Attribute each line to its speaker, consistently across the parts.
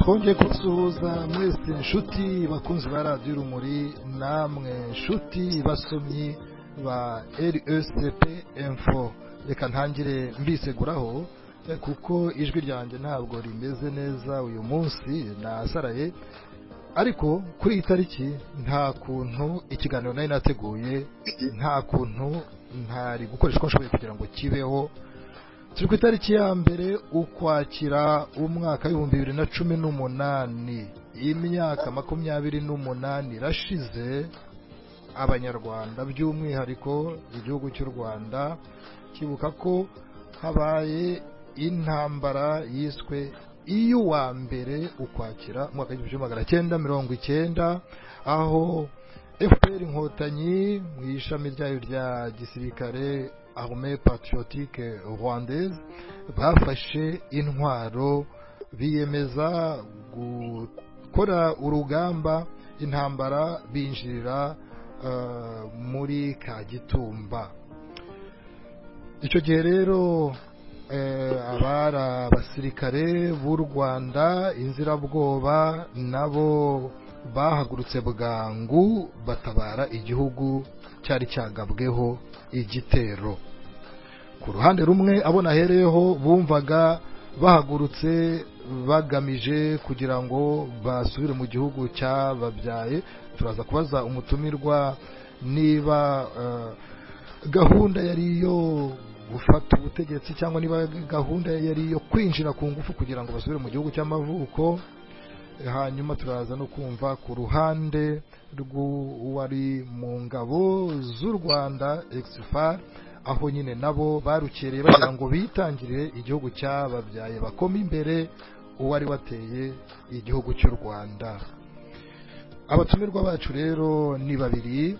Speaker 1: twongeye kusuhuza mwese inshuti bakunzi ba radiyo urumuri, namwe inshuti basomyi ba RECP info. Reka ntangire mbiseguraho kuko ijwi ryanjye ntabwo rimeze neza uyu munsi, nasaraye. Ariko kuri iyi tariki nta kuntu ikiganiro nari nateguye, nta kuntu ntari gukoresha uko nshoboye kugira ngo kibeho. Turi ku itariki ya mbere ukwakira umwaka w'ibihumbi 2018, imyaka 28 irashize abanyarwanda by'umwihariko igihugu cy'u Rwanda kibuka ko habaye intambara yiswe iy'uwa mbere ukwakira umwaka w'1990, aho FPR Inkotanyi mu ishami ryayo rya gisirikare Armée Patriotique Rwandaise bafashe intwaro biyemeza gukora urugamba intambara, binjirira muri Kagitumba. Icyo gihe rero abara abasirikare b'u Rwanda inzirabwoba nabo bahagurutse bwangu batabara igihugu cyari cyagabweho igitero. Ku ruhande rumwe abo nahereyeho bumvaga bahagurutse bagamije kugira ngo basubire mu gihugu cyababyaye. Turaza kubaza umutumirwa niba gahunda yari iyo gufata ubutegetsi cyangwa niba gahunda yari iyo kwinjira ku ngufu kugira ngo basubire mu gihugu cy'amavuko. Hanyuma turaza no kumva ku ruhande rw'uwari mu ngabo z'u Rwanda exfar, aho nyine nabo barukereye bagira ngo bitangire igihugu cyababyaye, bakoma imbere uwari wateye igihugu cy'u Rwanda. Abatumirwa bacu rero ni babiri,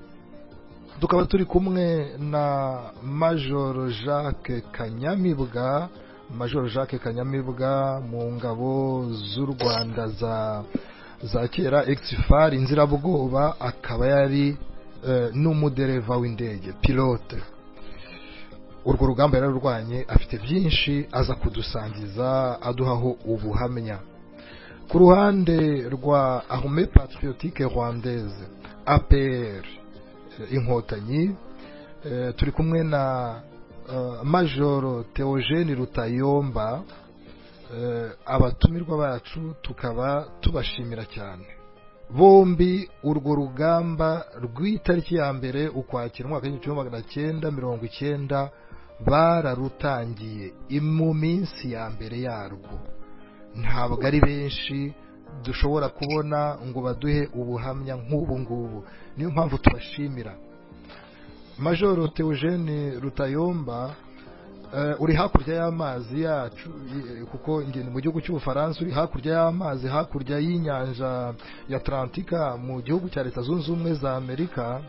Speaker 1: tukaba turi kumwe na Major Jacques Kanyamibwa. Major Jacques Kanyamibwa mu ngabo z'u Rwanda za kera exfar inzirabwoba, akaba yari n'umudereva w'indege, pilote. Urwo rugamba yararurwanye, afite byinshi aza kudusangiza aduhaho ubuhamya. Ku ruhande rwa Armée Patriotique Rwandaise APR Inkotanyi, turi kumwe na Major Theogene Rutayomba. Abatumirwa bacu tukaba tubashimira cyane. Bombi urwo rugamba rw'itariki ya mbere ukwakira umwaka w'1990 bararutangiye mu minsi ya mbere yarwo. Ntabwo ari benshi dushobora kubona ngo baduhe ubuhamya nk'ubu ngubu, niyo mpamvu tubashimira. Major Theogene Rutayomba, uri hakurya y'amazi yacu kuko ingene mu gihugu cy'Ubufaransa, uri hakurya y'amazi, hakurya y'inyanja ya Atlantika mu gihugu cya Leta Zunze Ubumwe za Amerika.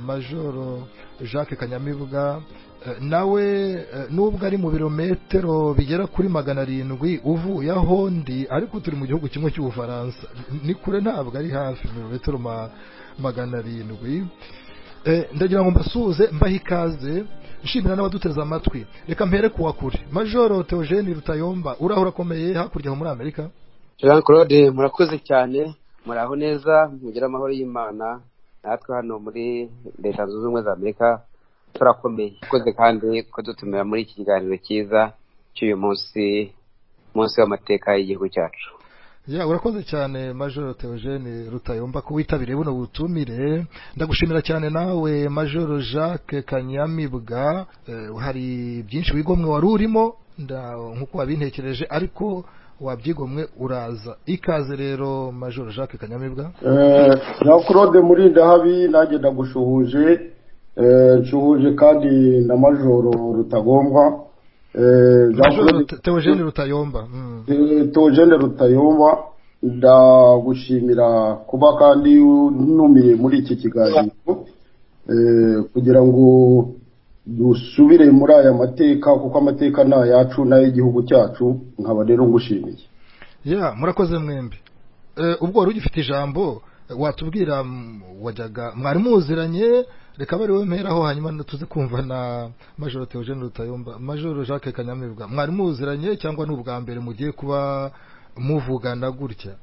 Speaker 1: Major Jacques Kanyamibwa nawe nubwo ari mu birometero bigera kuri 700 uvuye aho ndi, ariko turi mu gihugu kimwe cy'Ubufaransa, ni kure, ntabwo ari hafi ibirometero 700. Ndagira ngo mbasuhuze, mbahe ikaze, nshimira n'abaduteza amatwi. Reka mpere kuwa kure. Major Theogene Rutayomba, uraho urakomeye hakurya muri Amerika?
Speaker 2: Jean Claude, murakoze cyane, muraho neza, mugira amahoro y'Imana. Natwe hano muri Leta Zunze Ubumwe za Amerika turakomeye. Murakoze kandi ko dutumira muri iki kiganiro cyiza cy'uyu munsi w'amateka y'igihugu cyacu.
Speaker 1: Urakoze cyane Major Theogene Rutayomba ko witabiriye buno butumire. Ndagushimira cyane nawe Major Jacques Kanyamibwa. Hari byinshi wigomwe wari urimo nkuko wabintekereje, ariko wabyigomwe uraza. Ikaze rero Major Jacques Kanyamibwa.
Speaker 3: Jean Claude Murinda habi, nanjye ndagushuhuje. Nshuhuje kandi na Major Rutagomba.
Speaker 1: Theogene Rutayomba.
Speaker 3: Theogene Rutayomba, ndagushimira kuba kandi numiye muri iki kiganiro kugira ngo dusubire muri aya mateka, kuko amateka ni ayacu n'ay'igihugu cyacu. Nkaba rero ngushimiye.
Speaker 1: Murakoze mwembi. Ubwo wari ugifite ijambo, watubwira wajyaga mwari muziranye, reka bari wemeraho hanyuma tuze kumva na Major Theogene Rutayomba. Major Jacques Kanyamibwa, mwari muziranye cyangwa n'ubwa mbere mugiye kuba muvugana gutya?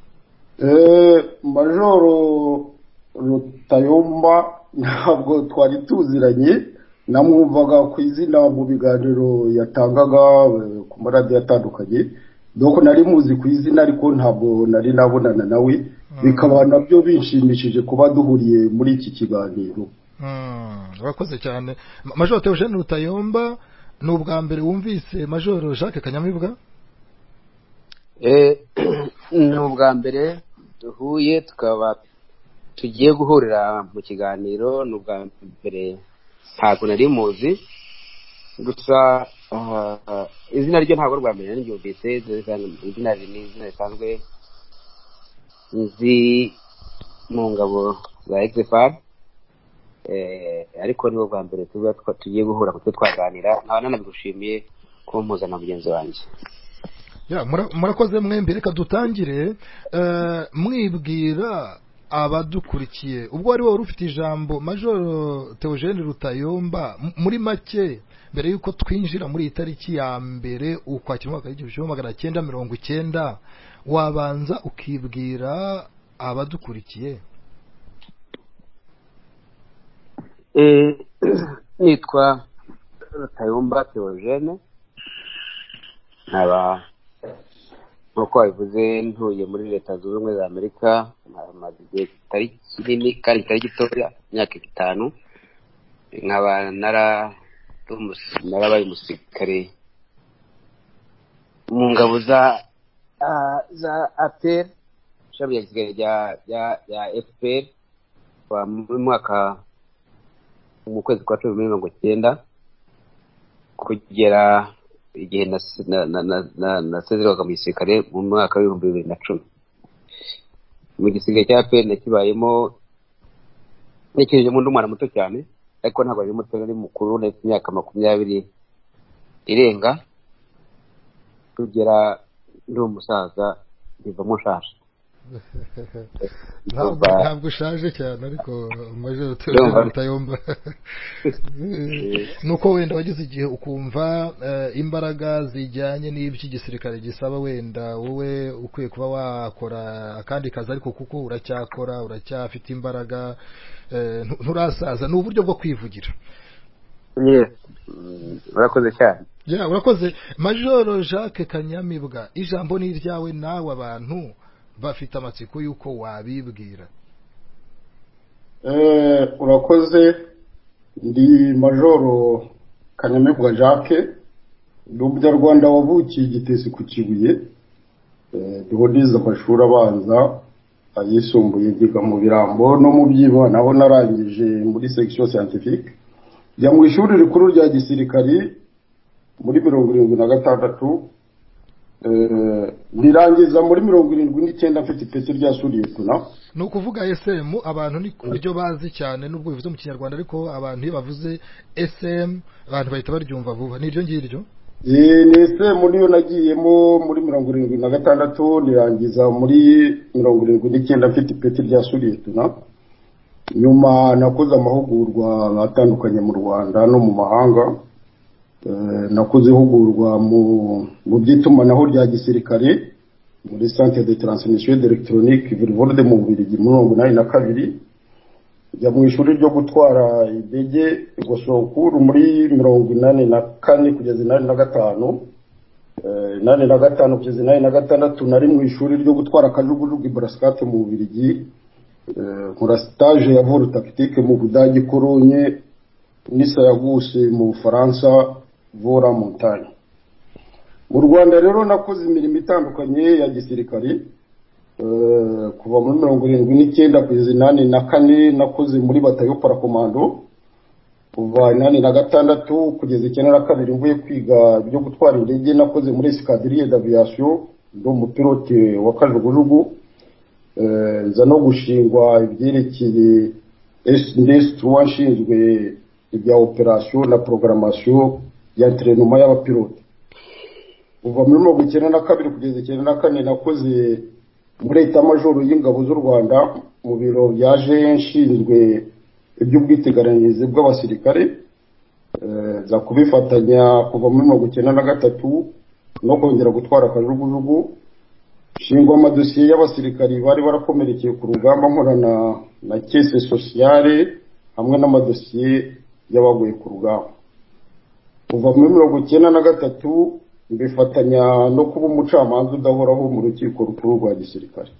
Speaker 3: Majoro Rutayomba ntabwo twari tuziranye, namwumvaga ku izina mu biganiro yatangaga ku maradiyo atandukanye, doko nari muzi ku izina ariko ntabwo nari nabonana nawe, bikaba nabyo binshimishije kuba duhuriye muri iki kiganiro.
Speaker 1: Urakoze cyane. Majoro Theogene Rutayomba, ni ubwa mbere wumvise Majoro Jacques Kanyamibwa?
Speaker 2: Ni ubwa mbere duhuye, tukaba tugiye guhurira mu kiganiro. Ni ubwa mbere, ntabwo nari muzi, gusa izina ryo ntabwo rwa mbere n'ibyumvise. Izina ni izina risanzwe nzi mu ngabo za XFR, ariko ni ubwa mbere tugiye guhura kuko twaganira. nkaba nanabigushimiye kuba mpuzana mugenzi wanjye.
Speaker 1: Murakoze mwembi. Reka dutangire mwibwira abadukurikiye. Ubwo wari wowe ufite ijambo, Majoro Theogene Rutayomba, muri make mbere yuko twinjira muri itariki ya mbere ukwakira umwaka w'1990, wabanza ukibwira abadukurikiye?
Speaker 2: Nitwa Rutayomba Theogene, nkaba nk'uko wabivuze ntuye muri Leta Zunze Ubumwe za Amerika, maze igihe kitari kinini kandi kitari gitoya, imyaka 5. nkaba narabaye umusirikare mu ngabo za APR, ishami rya gisirikare rya FPR, mu kwezi kwa 1990 kugera igihe nasezerwaga mu gisirikare mu mwaka wa 2010. Mu gisirikare cya APR nakibayemo nikijemo ndumwana muto cyane, ariko ntabwo ari muto, ari mukuru, nafite imyaka 20 irenga, kugera ndi umusaza ndivamo nshaje.
Speaker 1: Ntabwo ushaje cyane, ariko Majoro Theogene Rutayomba nuko wenda wagize igihe ukumva imbaraga zijyanye n'ibyo igisirikare gisaba, wenda wowe ukwiye kuba wakora akandi kazi, ariko kuko uracyakora, uracyafite imbaraga, nturasaza. Ni uburyo bwo kwivugira.
Speaker 2: Urakoze cyane.
Speaker 1: Urakoze. Majoro Jacques Kanyamibwa, ijambo ni iryawe, nawe abantu bafite amatsiko yuko wabibwira.
Speaker 3: Urakoze. Ndi Majoro Kanyamibwa Jacques, ndi umunyarwanda wavukiye Gitesi ku Kibuye, ndiho nize amashuri abanza, ayisumbuye ngiga mu Birambo no mu Byibo, naho narangije muri section scientifique, njya mu ishuri rikuru rya gisirikari muri 76, nirangiza muri 79 mfite ipeti rya suriyetuna.
Speaker 1: Ni ukuvuga SM, abantu ni kuryo bazi cyane nubwo bivuze mu Kinyarwanda, ariko abantu iyo bavuze SM abantu bahita baryumva vuba. Ni iryo ngiryo?
Speaker 3: Ni SM niyo nagiyemo muri 76, nirangiza muri 79 mfite ipeti rya suriyetuna. Nyuma nakoze amahugurwa atandukanye mu Rwanda no mu mahanga. Nakoze ihugurwa mu by'itumanaho rya gisirikare muri Centre de Transmission d'Electronique Vilvoorde mu Bubiligi mu 1982. Njya mu ishuri ryo gutwara indege Gosokuru muri 1984 kugeza 1985. 1985 kugeza 1986 nari mu ishuri ryo gutwara kajugujugu Brascat mu Bubiligi. Nkora stage ya vol tactique mu Budage Cologne, Nisa yaguse mu Faransa Vora Montagne. Mu Rwanda rero nakoze imirimo itandukanye ya gisirikare, kuva muri 79 kugeza 84 nakoze muri batayo parakomando, kuva 86 kugeza 92 mvuye kwiga byo gutwara indege nakoze muri escadrille d'aviation, ndo umupilote wa kajugujugu. Nza no gushingwa ibyerekeye S3 nshinzwe ibya operation na programmation ya entraînement y'abapilote. Uva muri 1992 kugeza 1994 nakoze muri Etat Major y'ingabo z'u Rwanda mu biro byaje nshinzwe iby'ubwiteganyirize bw'abasirikare. Za kubifatanya kuva muri 1993 no kongera gutwara kajugujugu shingwa amadosiye y'abasirikari bari barakomerekeye ku rugamba nkorana na kese sociale hamwe n'amadosiye y'abaguye ku rugamba. Kuva muri 1993 mbifatanya no kuba umucamanza udahoraho mu rukiko rukuru rwa gisirikare.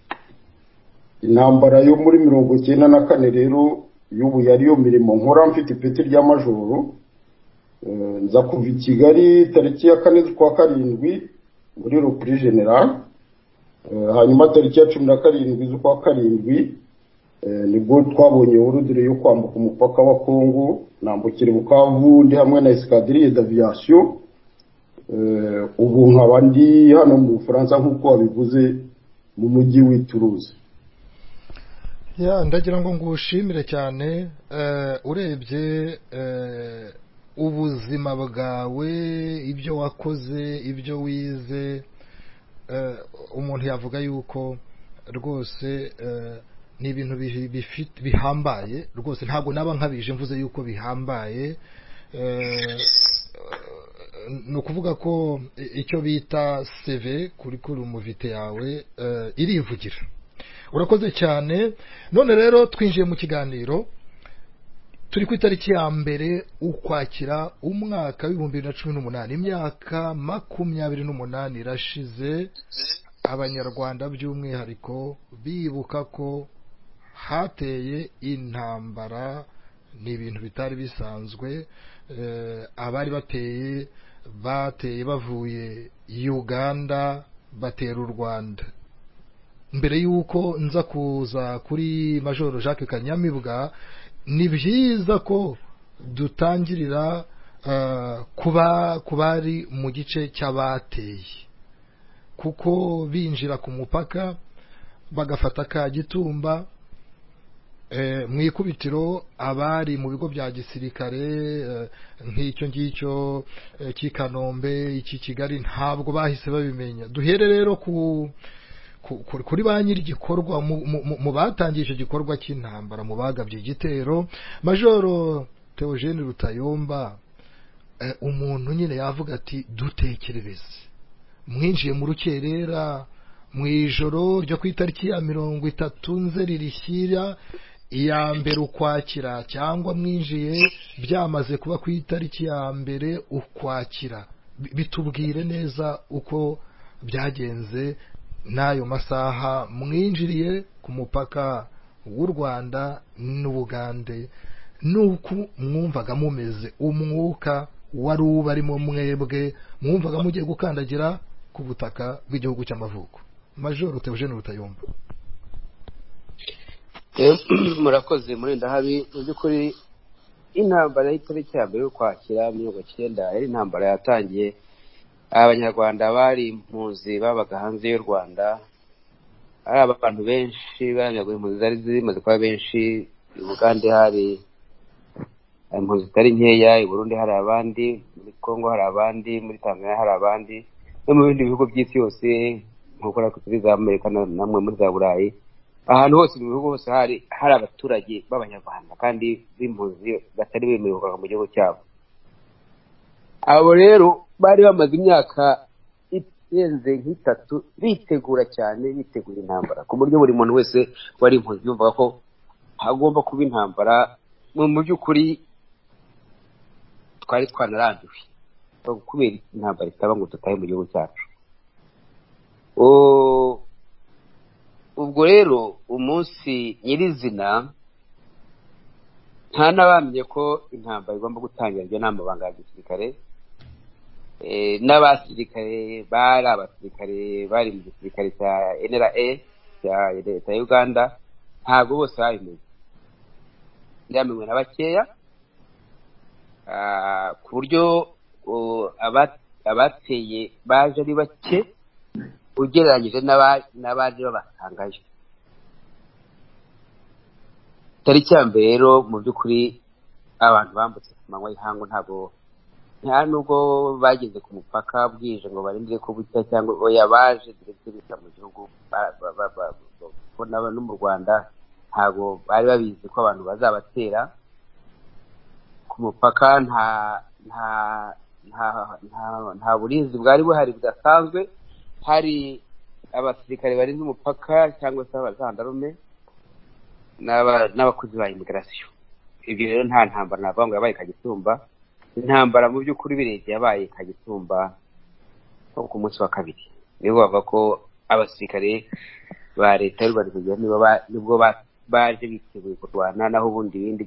Speaker 3: Intambara yo muri 1994 rero y'ubu yari yo mirimo nkora mfite ipeti rya majoro. Nza kuva i Kigali tariki ya 4 z'ukwa karindwi muri Rupuri General. Hanyuma tariki ya 17 z'ukwa karindwi nibwo twabonye urudire yo kwambuka umupaka wa Kongo nambukira Bukavu ndi hamwe na escadrille d'aviation. Ubu nkaba ndi hano mu Bufaransa nk'uko wabivuze mu mujyi w'Ituruze.
Speaker 1: Ndagira ngo ngushimire cyane. Urebye ubuzima bwawe, ibyo wakoze, ibyo wize, umuntu yavuga yuko rwose ni ibintu bihambaye rwose. Ntabwo naba nkabije mvuze yuko bihambaye. Ni ukuvuga ko icyo bita CV curriculum vitae yawe irivugira. Urakoze cyane. None rero twinjiye mu kiganiro. Turi ku itariki ya mbere ukwakira umwaka w'2018. Imyaka 28 irashize abanyarwanda by'umwihariko bibuka ko hateye intambara. Ni ibintu bitari bisanzwe. Abari bateye bavuye Uganda batera u Rwanda. Mbere yuko nza kuza kuri Majoro Jacques Kanyamibwa, ni byiza ko dutangirira kubari mu gice cy'abateye, kuko binjira ku mupaka bagafata Kagitumba. Mu ikubitiro abari mu bigo bya gisirikare nk'icyo ngicyo cy'Ikanombe, iki Kigali, ntabwo bahise babimenya. Duhere rero kuri ba nyiri igikorwa, mu batangiye icyo gikorwa cy'intambara, mu bagabye igitero. Majoro Theogene Rutayomba, umuntu nyine yavuga ati dutekerereze. Mwinjiye mu rukerera mu ijoro ryo ku itariki ya 30 Nzeri rishyira iya mbere Ukwakira, cyangwa mwinjiye byamaze kuba ku itariki ya mbere Ukwakira. Bitubwire neza uko byagenze n'ayo masaha mwinjiriye ku mupaka w'u Rwanda n'Ubugande, nuko mwumvaga mumeze, umwuka wari ubarimo mwebwe, mwumvaga mugiye gukandagira ku butaka bw'igihugu cy'amavuko. Majoro Theogene Rutayomba.
Speaker 2: Murakoze muri ndahabi. Mu by'ukuri intambara y'itariki ya mbere y'Ukwakira 1990 yari intambara yatangiye abanyarwanda bari impunzi babaga hanze y'u Rwanda. Ari abantu benshi banyagwe, impunzi zari zimaze kuba benshi. I Bugande hari impunzi zitari nkeya, i Burundi hari abandi, muri Kongo hari abandi, muri Tanzania hari abandi, no mu bindi bihugu by'isi yose nk'uko natwe turi za Amerika namwe muri za Burayi. Ahantu hose mu bihugu hose hari abaturage b'abanyarwanda kandi b'impunzi batari bemerewe mu gihugu cyabo. Abo rero bari bamaze imyaka irenze nk'itatu bitegura cyane, bitegura intambara, ku buryo buri muntu wese wari impunzi yumvaga ko hagomba kuba intambara. Mu by'ukuri twari twanarambiwe kubera intambara itaba ngo tutahe mu gihugu cyacu. Ubwo rero umunsi nyirizina nta nabamenye ko intambara igomba gutangira ryo n'amabanga ya gisirikare. N'abasirikare bari abasirikare bari mu gisirikare cya NRA cya leta ya Uganda ntabwo bose babimenye. Byamenywe na bakeya, ku buryo abateye baje ari bake ugereranyije n'abaje babasangayo. Tariki ya mbere rero mu by'ukuri abantu bambutse ku manywa y'ihangu, nta nubwo bageze ku mupaka bwije ngo barindire ko bucya, cyangwa oya, baje direct bisa mu gihugu. No mu Rwanda ntabwo bari babizi ko abantu bazabatera ku mupaka. Nta burinzi bwari buhari budasanzwe. Hari abasirikare barinze umupaka cyangwa se abajandarume n'abakozi ba immigration. Ibyo rero nta ntambara navuga ngo yabaye Kagitumba. Intambara mu by'ukuri birebye yabaye Kagitumba nko ku munsi wa kabiri. Nibo bavuga ko abasirikare ba leta y'u Rwanda nibwo baje biteguye kurwana, naho ubundi bindi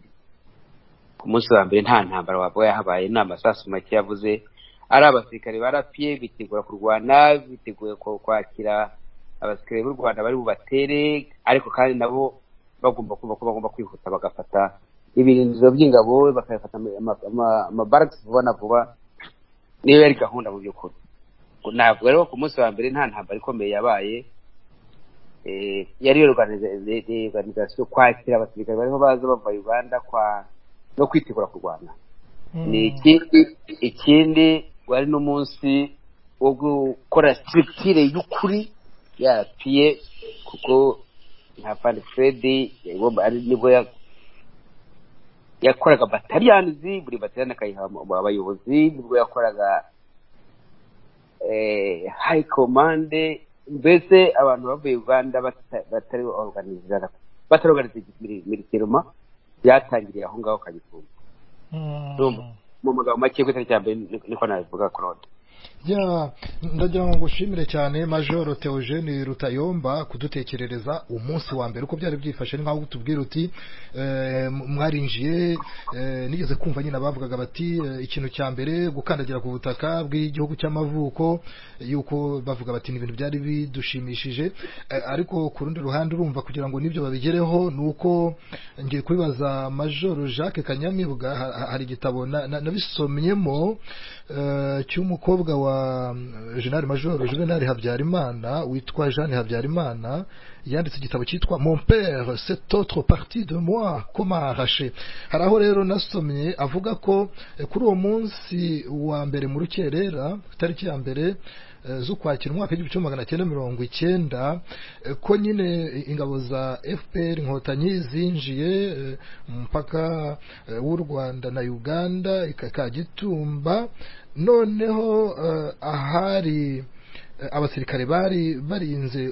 Speaker 2: ku munsi wa mbere nta ntambara wavuga yahabaye. N'amasasu make yavuze ari abasirikare barapiye bitegura kurwana, biteguye kwakira abasirikare b'u Rwanda bari bubatere, ariko kandi nabo bagomba kwihuta bagafata ibirindiro by'ingabo, bakafata amabaraks vuba na vuba. Niyo yari gahunda mu by'ukuri. Ntabwo rero ku munsi wa mbere nta ntambara ikomeye yabaye. Yari organization kwakira abasirikare bariho baza bava Uganda no kwitegura kurwana. Ni ikindi wari n'umunsi wo gukora structure y'ukuri yapiye, kuko nka Fund Freddy nibwo yakoraga battalions, buri battalion akayiha abayobozi, nibwo yakoraga high command. Mbese abantu bavuye Uganda batari organized militairement byatangiriye aho ngaho Kagitumba. Mu magambo make ku itariki ya mbere niko nabivuga Claude.
Speaker 1: Ndagira ngo ngushimire cyane Major Theogene Rutayomba kudutekerereza umunsi wa mbere uko byari byifashe. Nkaho tubwira uti mwarinjiye, nigeze kumva nyine bavugaga bati ikintu cya mbere gukandagira ku butaka bw'igihugu cy'amavuko, yuko bavuga bati ni ibintu byari bidushimishije. Ariko ku rundi ruhande urumva kugira ngo nibyo babigereho nuko ngiye kubibaza Major Jacques Kanyamibwa. Hari igitabo nabisomyemo cy'umukobwa wa General Major Juvenal Habyarimana witwa Jeanne Habyarimana, yanditse igitabo cyitwa Mon père cette autre partie de moi comment arracher. Haraho rero nasomye avuga ko kuri uwo munsi wa mbere mu rukerera tariki ya mbere z'Ukwakira umwaka w'1990 ko nyine ingabo za FPR inkotanyi zinjiye mpaka w'u Rwanda na Uganda Kagitumba. Noneho ahari abasirikare bari barinze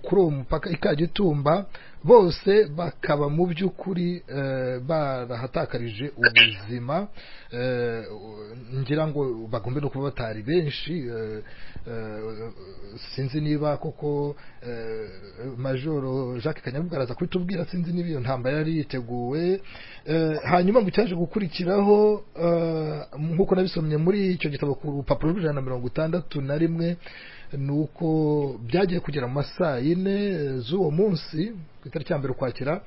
Speaker 1: kuri uwo mupaka Kagitumba bose bakaba mu by'ukuri barahatakarije ubuzima. Ngira ngo bagombe no kuba batari benshi. Sinzi niba koko Major Jacques Kanyamibwa araza kubitubwira, sinzi niba iyo ntambara yari yiteguwe. Hanyuma ngo cyaje gukurikiraho nk'uko nabisomye muri icyo gitabo ku rupapuro rw'161 nuko byagiye kugera mu masaa 4 z'uwo munsi ku itariki ya mbere Ukwakira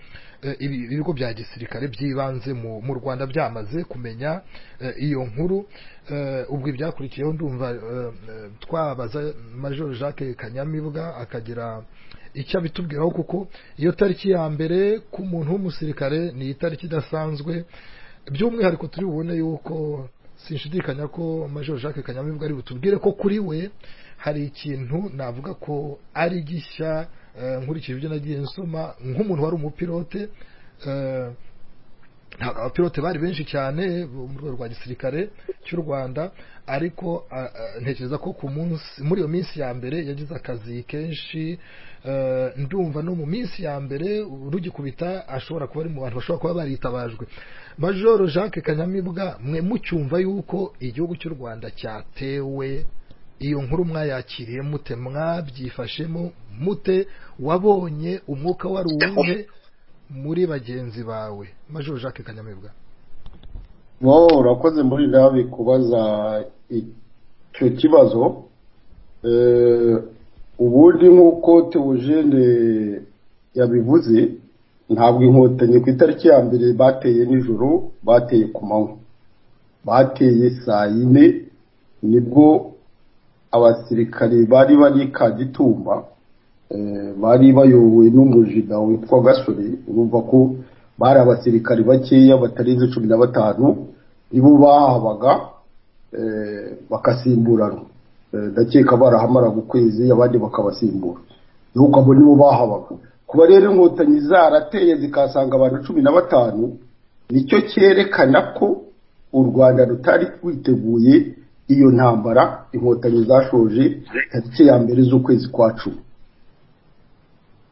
Speaker 1: ibigo bya gisirikare byibanze mu Rwanda byamaze kumenya iyo nkuru. Ubwo ibyakurikiyeho ndumva twabaza Major Jacques Kanyamibwa akagira icyo abitubwiraho, kuko iyo tariki ya mbere ku muntu w'umusirikare ni itariki idasanzwe. By'umwihariko turi bubone yuko sinshidikanya ko Major Jacques Kanyamibwa ari butubwire ko kuri we hari ikintu navuga ko ari gishya nkurikije ibyo nagiye nsoma nk'umuntu wari umupilote. Abapilote bari benshi cyane mu rwego rwa gisirikare cy'u Rwanda, ariko ntekereza ko muri iyo minsi ya mbere yagize akazi kenshi. Ndumva no mu minsi ya mbere rugikubita ashobora kuba ari mu bantu bashobora kuba baritabajwe. Major Jacques Kanyamibwa, mwe mucyumva yuko igihugu cy'u Rwanda cyatewe, iyo nkuru mwayakiriye mute? Mwabyifashemo mute? Wabonye umwuka wari uwuhe muri bagenzi bawe? Major Jacques Kanyamibwa.
Speaker 3: Urakoze muri nawe kubaza icyo kibazo. Ubundi nk'uko Theogene yabivuze, ntabwo inkotanyi ku itariki ya mbere bateye nijoro, bateye ku manywa, bateye saa 4 nibwo abasirikare bari Kagitumba bari bayobowe n'umujida witwa Gasore. Urumva ko bari abasirikare bakeya batarenze 15 nibo bahabaga bakasimburana. Ndakeka barahamara gukwezi abandi bakabasimbura, nuko abo nibo bahabaga. Kuba rero inkotanyi zarateye zikasanga abantu 15 nicyo cyerekana ko u Rwanda rutari kwiteguye iyo ntambara inkotanyi zashoje tariki ya mbere z'ukwezi kwa 10.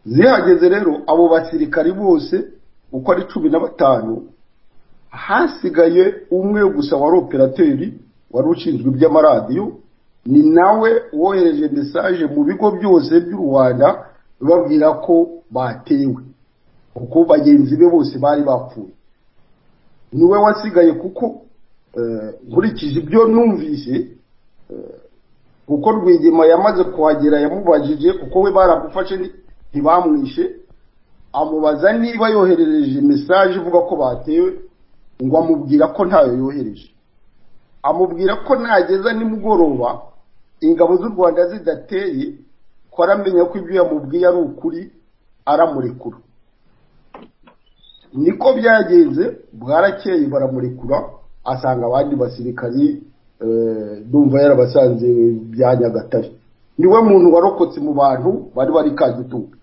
Speaker 3: Zihageze rero abo basirikari bose uko ari 15 hasigaye umwe gusa wari operateri wari ushinzwe iby'amaradiyo, ni nawe wohereje message mu bigo byose by'u Rwanda babwira ko batewe kuko bagenzi be bose bari bapfuye. Niwe wasigaye kuko nkurikije ibyo numvise kuko Rwigema yamaze kuhagera yamubajije kuko we baramufashe ntibamwishe, amubaza niba yoherereje message ivuga ko batewe, ngo amubwira ko ntayo yohereje, amubwira ko nageza nimugoroba ingabo z'u Rwanda zidateye ko aramenya ko ibyo yamubwiye ari ukuri aramurekura. Niko byagenze, bwarakeye baramurekura, asanga abandi basirikari ndumva yarabasanze bya Nyagatare. Niwe muntu warokotse mu bantu bari Kagitumba.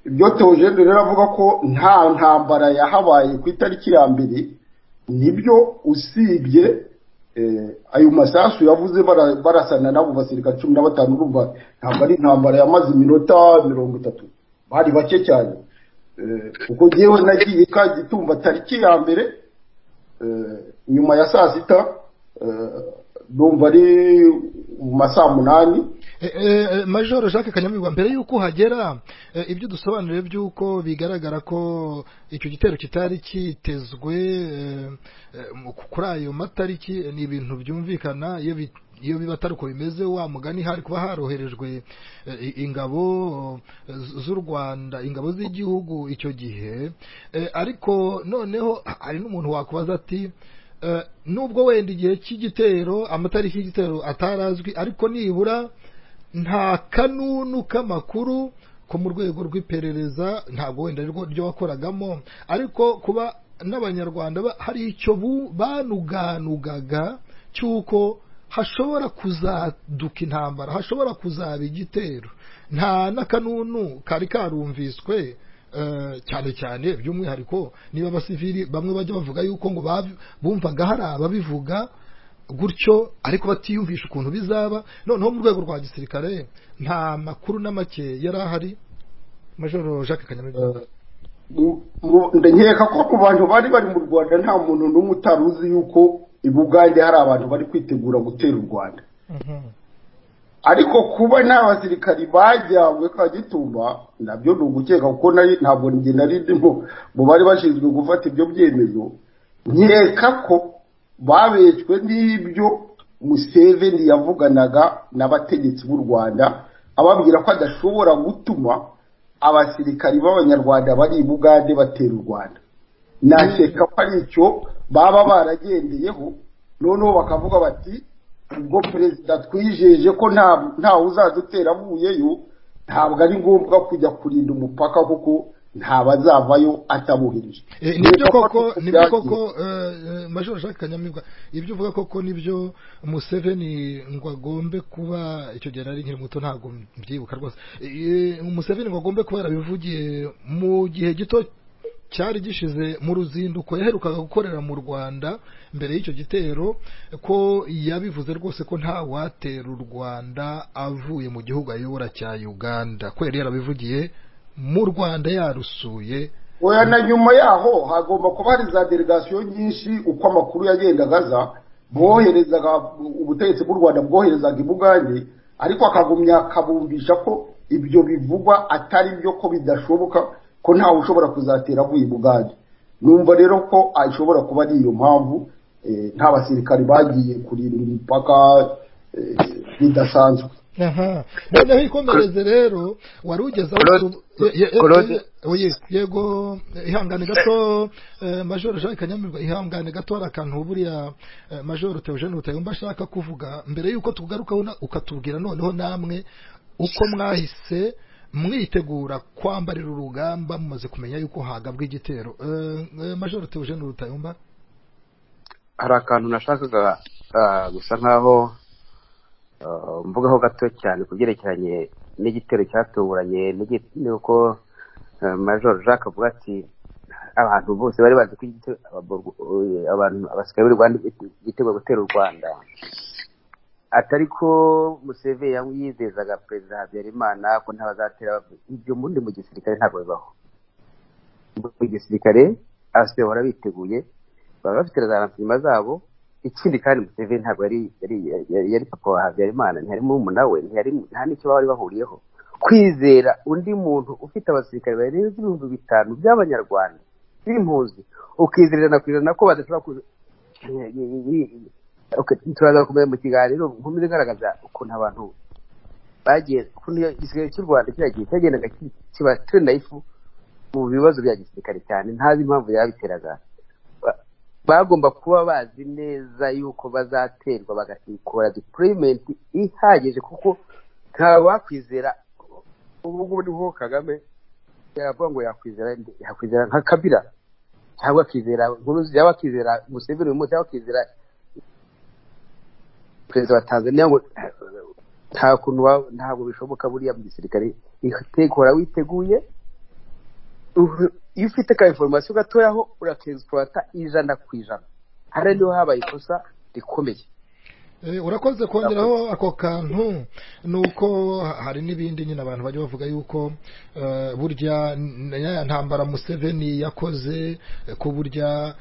Speaker 3: Ibyo Theogene rero avuga ko nta ntambara yahabaye ku itariki ya mbere, nibyo usibye ayo masasu yavuze barasana nabo basirikare 15 urumva ntabwo ari intambara yamaze iminota 30, bari bake cyane. Kuko jewe nagiye Kagitumba tariki ya mbere nyuma ya saa 6 ndumva ari mu masaa 8.
Speaker 1: Major Jacques Kanyamibwa, mbere yuko hagera ibyo dusobanuriye byuko bigaragara ko icyo gitero kitari kitezwe kuri ayo matariki, ni ibintu byumvikana iyo biba atari uko bimeze, wa mugani hari kuba haroherejwe ingabo z'u Rwanda, ingabo z'igihugu icyo gihe. Ariko noneho hari n'umuntu wakubaza ati nubwo wenda igihe cy'igitero amatariki y'igitero atarazwi, ariko nibura nta kanunu k'amakuru ko mu rwego rw'iperereza, ntabwo wenda ryo wakoragamo, ariko kuba n'abanyarwanda hari icyo banuganugaga cyuko hashobora kuzaduka intambara, hashobora kuzaba igitero, nta n'akanunu kari karumviswe. Cyane cyane by'umwihariko niba abasivili bamwe bajya bavuga yuko ngo bumvaga hari ababivuga gutyo ariko batiyumvisha ukuntu bizaba. Noneho mu rwego rwa gisirikare nta makuru na make yari ahari. Major Jacques Kanyamibwa,
Speaker 3: ndakeka ko ku bantu bari mu Rwanda nta muntu n'umwe utaruzi yuko i Bugande hari abantu bari kwitegura gutera u Rwanda. Ariko kuba n'abasirikari bajyanywe Kagitumba nabyo ni ugukeka kuko ntabwo njye nari ndimo mu bari bashinzwe gufata ibyo byemezo. Nkeka ko babetswe n'ibyo Museveni yavuganaga n'abategetsi b'u Rwanda ababwira ko adashobora gutuma abasirikari b'abanyarwanda bari i Bugande batera u Rwanda. Nakeka ko ari icyo baba baragendeyeho, noneho bakavuga bati ubwo perezida twijeje ko nta uzadutera avuyeyo, ntabwo ari ngombwa kujya kurinda umupaka kuko nta bazavayo atabuhirije.
Speaker 1: Nibyo koko Major Jacques Kanyamibwa, ibyo uvuga koko nibyo. Museveni ngo agombe kuba icyo gihe ari nkiri muto ntabwo mbyibuka rwose. Museveni ngo agombe kuba yarabivugiye mu gihe gito cyari gishize mu ruzinduko yaherukaga gukorera mu Rwanda mbere y'icyo gitero, ko yabivuze rwose ko nta watera u Rwanda avuye mu gihugu ayobora cya Uganda, ko yari yarabivugiye mu Rwanda yarusuye.
Speaker 3: Oya, na nyuma yaho hagomba kuba hari za delegation nyinshi uko amakuru yagendaga aza, boherezaga ubutegetsi bw'u Rwanda bwoherezaga i Bugande, ariko akagumya akabumbisha ko ibyo bivugwa atari byo, ko bidashoboka, ko ntawe ushobora kuzatera avuye i Bugande. Numva rero ko ashobora kuba ari iyo mpamvu nta basirikari bagiye kurinda imipaka bidasanzwe.
Speaker 1: Noneho ikomereze rero wari ugezaho yego ihangane gato Major Jacques Kanyamibwa, ihangane gato hari akantu buriya Major Theogene Rutayomba ashaka kuvuga mbere yuko tugarukaho ukatubwira noneho namwe uko mwahise mwitegura kwambarira urugamba mumaze kumenya yuko hagabwa igitero. Major Theogene Rutayomba,
Speaker 2: hari akantu nashakaga gusa nkaho mvugaho gato cyane kubyerekeranye n'igitero cyatuburanye n'uko Major Jacques avuga ati abantu bose bari bazi ko abantu abasirikare b'u Rwanda biteguye gutera u Rwanda. atari ko Museveni yizezaga perezida Habyarimana ko ntabazatera ibyo mundi mu gisirikare ntabwo bibaho. Mu gisirikare abasirikare bahora biteguye, baba bafite za ransiyoma zabo. Ikindi kandi Museveni ntabwo yari papa wa Habyarimana, ntiharimo umuna we, nta n'icyo bari bahuriyeho. Kwizera undi muntu ufite abasirikare barenze 5,000 by'abanyarwanda b'impuzi, ukizerana kwizerana ko badashobora turaza kumenya mu kiganiro nkomeze ngaragaza ukuntu abantu bagiye, ukuntu igisirikare cy'u Rwanda kiragiye cyagendaga kiba trendaifu mu bibazo bya gisirikare cyane, ntazi impamvu yabiteraga. Bagomba kuba bazi neza yuko bazaterwa bagatikora deployment ihagije, kuko nta wakwizera ubu ngubu niho Kagame yavuga ngo yakwizera nka Kabila, cyangwa akizera Nkurunziza, cyangwa akizera Museveni, cyangwa akizera perezida wa Tanzania. Ngo nta kuntu, ntabwo bishoboka. Buriya mu gisirikare itekora witeguye, iyo ufite ka information gatoyaho urakexploita 100%. Hari niho habaye ikosa rikomeye.
Speaker 1: Urakoze kongeraho ako kantu, nuko hari n'ibindi nyine abantu bajya bavuga yuko burya ntambara Museveni yakoze ko burya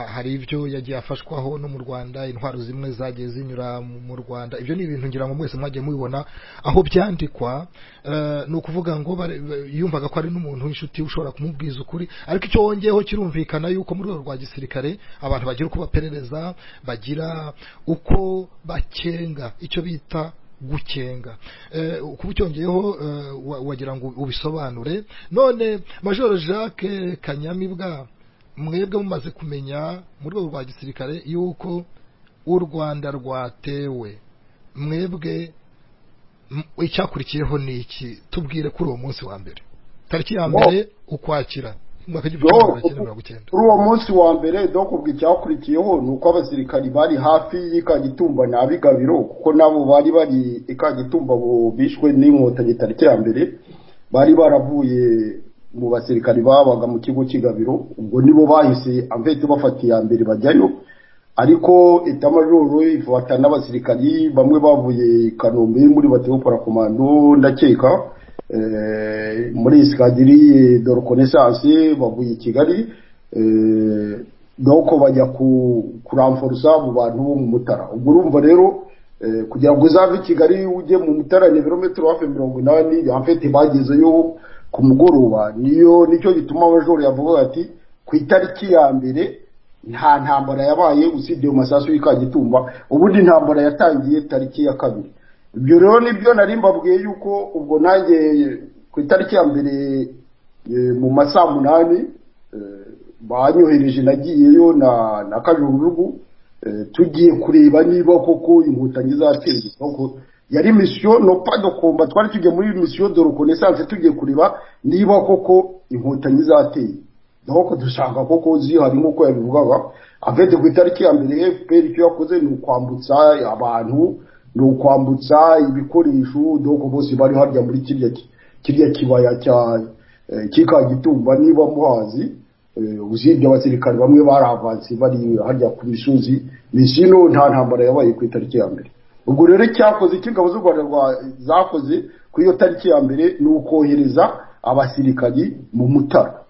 Speaker 1: hari ibyo yagiye afashwaho no mu Rwanda, intwaro zimwe zagiye zinyura mu Rwanda. Ibyo ni ibintu ngira ngo mwese mwagiye mubibona aho byandikwa. Ni ukuvuga ngo yumvaga ko ari n'umuntu w'inshuti ushobora kumubwiza ukuri, ariko icyo wongeyeho kirumvikana yuko muri rwa gisirikare abantu bagira uko baperereza, bagira uko bakenga, icyo bita gukenga. Kuba ucyongeyeho wagira ngo ubisobanure. None Major Jacques Kanyamibwa, mwebwe mumaze kumenya muri rwa gisirikare yuko u Rwanda rwatewe, mwebwe icyakurikiyeho ni iki? Tubwire kuri uwo munsi wa mbere, tariki ya mbere Ukwakira
Speaker 3: kuri uwo munsi wa mbere. Ubwo icyakurikiyeho ni uko abasirikari bari hafi y'Ikagitumba na Bigabiro, kuko nabo bari Ikagitumba bo bishwe n'inkotanyi tariki ya mbere, bari baravuye mu basirikari babaga mu kigo cy'Igabiro. Ubwo nibo bahise amvete bafatiye ya mbere bajyayo, ariko etamajoro ifata n'abasirikari bamwe bavuye Kanombe muri bateo parakomando, ndakeka muri Escadrille de reconnaissance bavuye Kigali, doko bajya kuramforsa mu bantu bo mu Mutara. Ubwo urumva rero kugira ngo uzave Kigali uje mu Mutara ni kilometero hafi 80, amfete bagezeyo ku mugoroba. Nicyo gituma Major yavuga ati ku itariki ya mbere nta ntambara yabaye usibye mu masasu y'Ikagitumba, ubundi ntambara yatangiye tariki ya kabiri. Ibyo rero nibyo nari mbabwiye yuko ubwo nanjye ku itariki ya mbere mu masaa 8 banyohereje, nagiyeyo na Kajugujugu, tugiye kureba niba koko inkotanyi zateye. Nuko yari mission no pas de combat, twari tugiye muri mission de reconnaissance, tugiye kureba niba koko inkotanyi zateye. Nuko dushaka koko zihari nkuko yabivugaga. Afite ku itariki ya mbere FPR icyo yakoze ni ukwambutsa abantu, ni ukwambutsa ibikoresho. Doko bose bari harya muri kirya kibaya cy'Ikagitumba, niba muhazi. Uzibye abasirikari bamwe baravanze bari harya ku misozi. Misino nta ntambara yabaye ku itariki ya mbere. Ubwo rero cyakoze cy'ingabo z'u Rwanda zakoze ku iyo tariki ya mbere ni ukohereza abasirikari mu Mutara.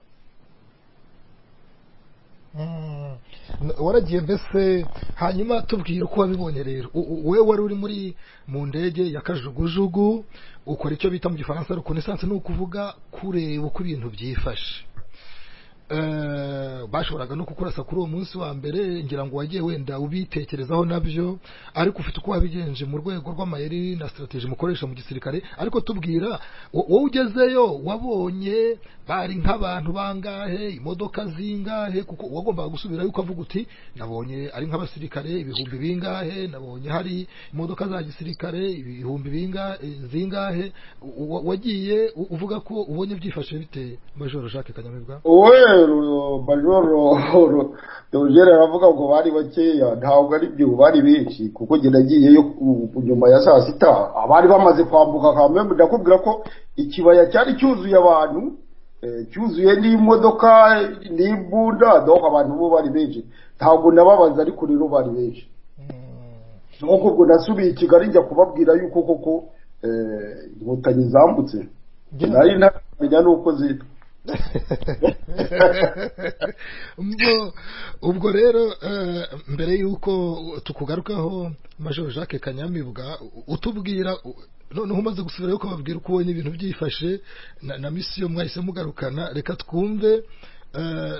Speaker 1: Waragiye mbese, hanyuma tubwire uko wabibonye rero. Wewe wari uri mu ndege ya Kajugujugu, ukora icyo bita mu Gifaransa reconnaissance, ni ukuvuga kureba uko ibintu byifashe. Bashoboraga no kukurasa kuri uwo munsi wa mbere, ngira ngo wagiye wenda ubitekerezaho nabyo, ariko ufite uko wabigenje mu rwego rw'amayeri na strategy mukoresha mu gisirikare. Ariko tubwira wowe ugezeyo wabonye bari nk'abantu bangahe, imodoka zingahe, kuko wagombaga gusubirayo ukavuga uti nabonye ari nk'abasirikare 1000 bingahe, nabonye hari imodoka za gisirikare 1000 zingahe. Wagiye uvuga ko ubonye byifashe bite Major Jacques Kanyamibwa?
Speaker 3: Major Dogera aravuga ngo bari bakeya, ntabwo ari byo, bari benshi, kuko genda giyeyo nyuma ya saa 6 abari bamaze kwambuka Kamembe. Ndakubwira ko ikibaya cyari cyuzuye abantu, cyuzuye n'imodoka n'imbunda, doko abantu bo bari benshi, ntabwo nababaza, ariko rero bari benshi. nk'uko ubwo nasubiye i Kigali njya kubabwira yuko koko inkotanyi zambutse nari ntamenya n'uko zitwa
Speaker 1: ubwo rero mbere y'uko tukugarukaho Major Jacques Kanyamibwa utubwira noneho umaze gusubirayo ukababwira uko ubonye ibintu byifashe na misiyo mwahise mugarukana, reka twumve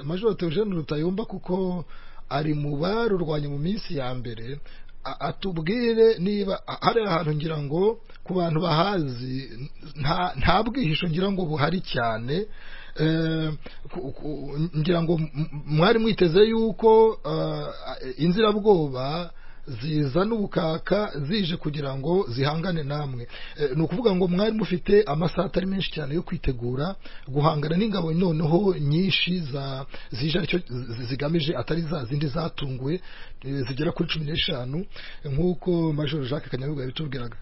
Speaker 1: Major Theogene Rutayomba kuko ari mu barurwanya mu minsi ya mbere, atubwire niba hari ahantu ngira ngo ku bantu bahazi nta bwihisho ngira ngo buhari cyane, ngira ngo mwari mwiteze yuko inzirabwoba ziza n'ubukaka zije kugira ngo zihangane namwe, ni ukuvuga ngo mwari mufite amasaha atari menshi cyane yo kwitegura guhangana n'ingabo noneho nyinshi zije aricyo zigamije, atari za zindi zatunguwe zigera kuri 15 nk'uko Major Jacques Kanyamibwa yabitubwiraga.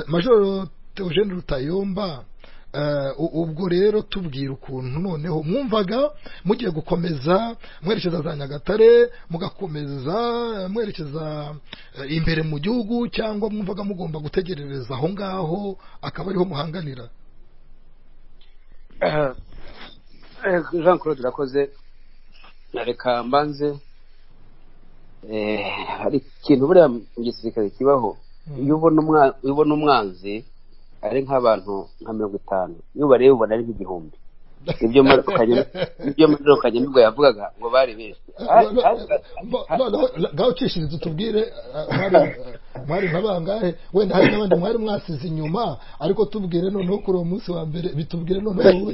Speaker 1: Major Theogene Rutayomba, ubwo rero tubwira ukuntu noneho mwumvaga mugiye gukomeza mwerekeza za Nyagatare, mugakomeza mwerekeza imbere mu gihugu, cyangwa mwumvaga mugomba gutegerereza aho ngaho akaba ariho muhanganira?
Speaker 2: Jean Claude urakoze. Reka mbanze, hari ikintu buriya mu gisirikare kibaho, iyo ubona umwanzi ari nk'abantu nka 50, iyo bareba ubona ari nk'igihumbi. Ibyo Major Kanyamibwa yavugaga ngo bari benshi.
Speaker 1: Gaho cishirize tubwire mwari nkabangahe, wenda hari n'abandi mwari mwasize inyuma, ariko tubwire noneho kuri uwo munsi wa mbere, bitubwire noneho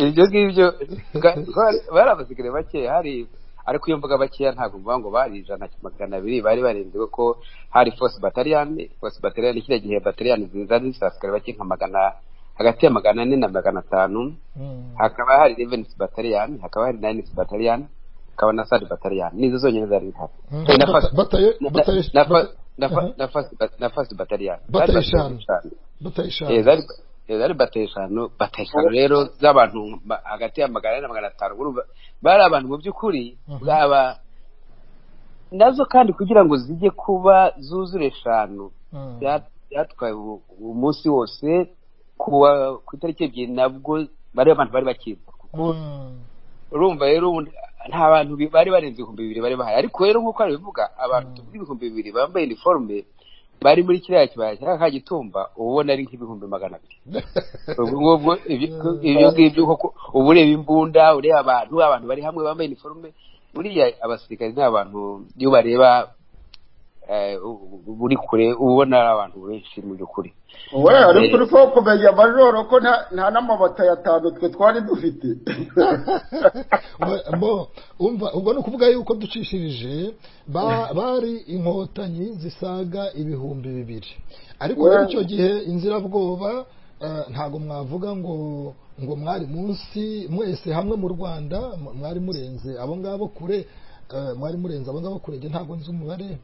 Speaker 2: ibyo ngibyo bari abasirikare bake, hari ariko iyo mvuga bakeya ntabwo mvuga ngo bari 100-200, bari barenzewe ko hari force battalion kiriya gihe battalion zari zisirikare bake nka hagati ya 400 na 500. Hakaba hari 11 battalion, hakaba hari 9 battalion, hakaba na 3 battalion, nizo zonyine zari zihari. Na first battalion zari bateshanu rero z'abantu hagati ya 400 na 500. Bari abantu mu by'ukuri bwaba nazo, kandi kugira ngo zijye kuba zuzure 5 byatwaye umunsi wose. Ku itariki ebyiri nabwo bari abantu bari bakiza, urumva rero nta bantu bari barenze 2,000 bari bahari. Ariko rero nk'uko bivuga, abantu 2,000 bambaye uniforme bari muri kiriya kibaya cya Kagitumba, ubona ari nk'ibihumbi 200. ubwo ibyo ngibyo koko ubu ureba imbunda, ureba abantu bari hamwe bambaye uniforme. Buriya abasirikare ni abantu iyo bareba buri kure ubona abantu benshi mu by'ukuri.
Speaker 3: Ariko uri ko kumenya Major ko nta n'amabata ya 5 twe twari dufite.
Speaker 1: Ubwo ni ukuvuga yuko ducishirije bari inkotanyi zisaga 2,000, ariko rero icyo gihe inzirabwoba ntago mwavuga ngo mwari munsi mwese hamwe mu Rwanda, mwari murenze abo ngabo kure, mwari murenze abo ngabo kure, ntago nzi umubare.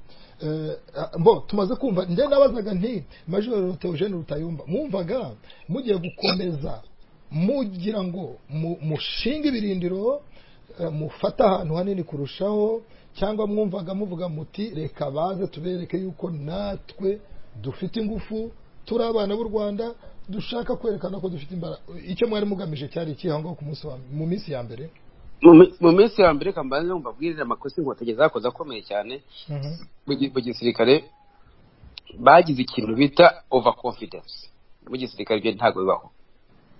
Speaker 1: Tumaze kumva, njye nabazaga nti Major Theogene Rutayomba, mwumvaga mugiye gukomeza mugira ngo mushinga ibirindiro mufata ahantu hanini kurushaho, cyangwa mwumvaga muvuga muti reka baze tubereke yuko natwe dufite ingufu, turi abana b'u Rwanda, dushaka kwerekana ko dufite imbaraga? Icyo mwari mugamije cyari iki aho mu minsi ya mbere?
Speaker 2: Mu minsi ya mbere kambanze mbabwirira amakosa inkotanyi zakoze akomeye cyane mu gisirikare. Bagize ikintu bita over confidence mu gisirikare, ibyo ntago bibaho.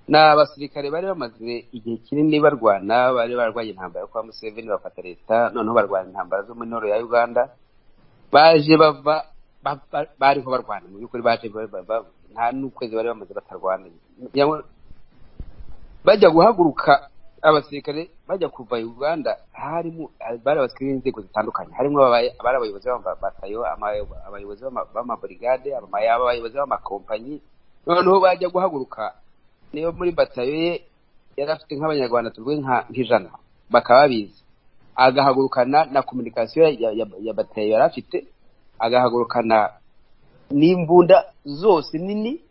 Speaker 2: N'abasirikare bari bamaze igihe kinini barwana, bari barwaye intambara kwa Museveni bafata leta, noneho barwana intambara zo muri Nord ya Uganda. Baje bariho barwana mu by'ukuri, baje nta n'ukwezi bari bamaze batarwana. Bajya guhaguruka abasirikare bajya kuva Uganda, bari abasirikare b'inzego zitandukanye, harimo abari abayobozi b'amabatayo, abayobozi b'amabrigade, abayobozi b'amakompanyi. Noneho bajya guhaguruka, niyo muri batayo ye yari afite nk'abanyarwanda tuvuge nk'ijana, bakaba babizi. Agahagurukana na communication ya batayo yari afite, agahagurukana n'imbunda zose nini,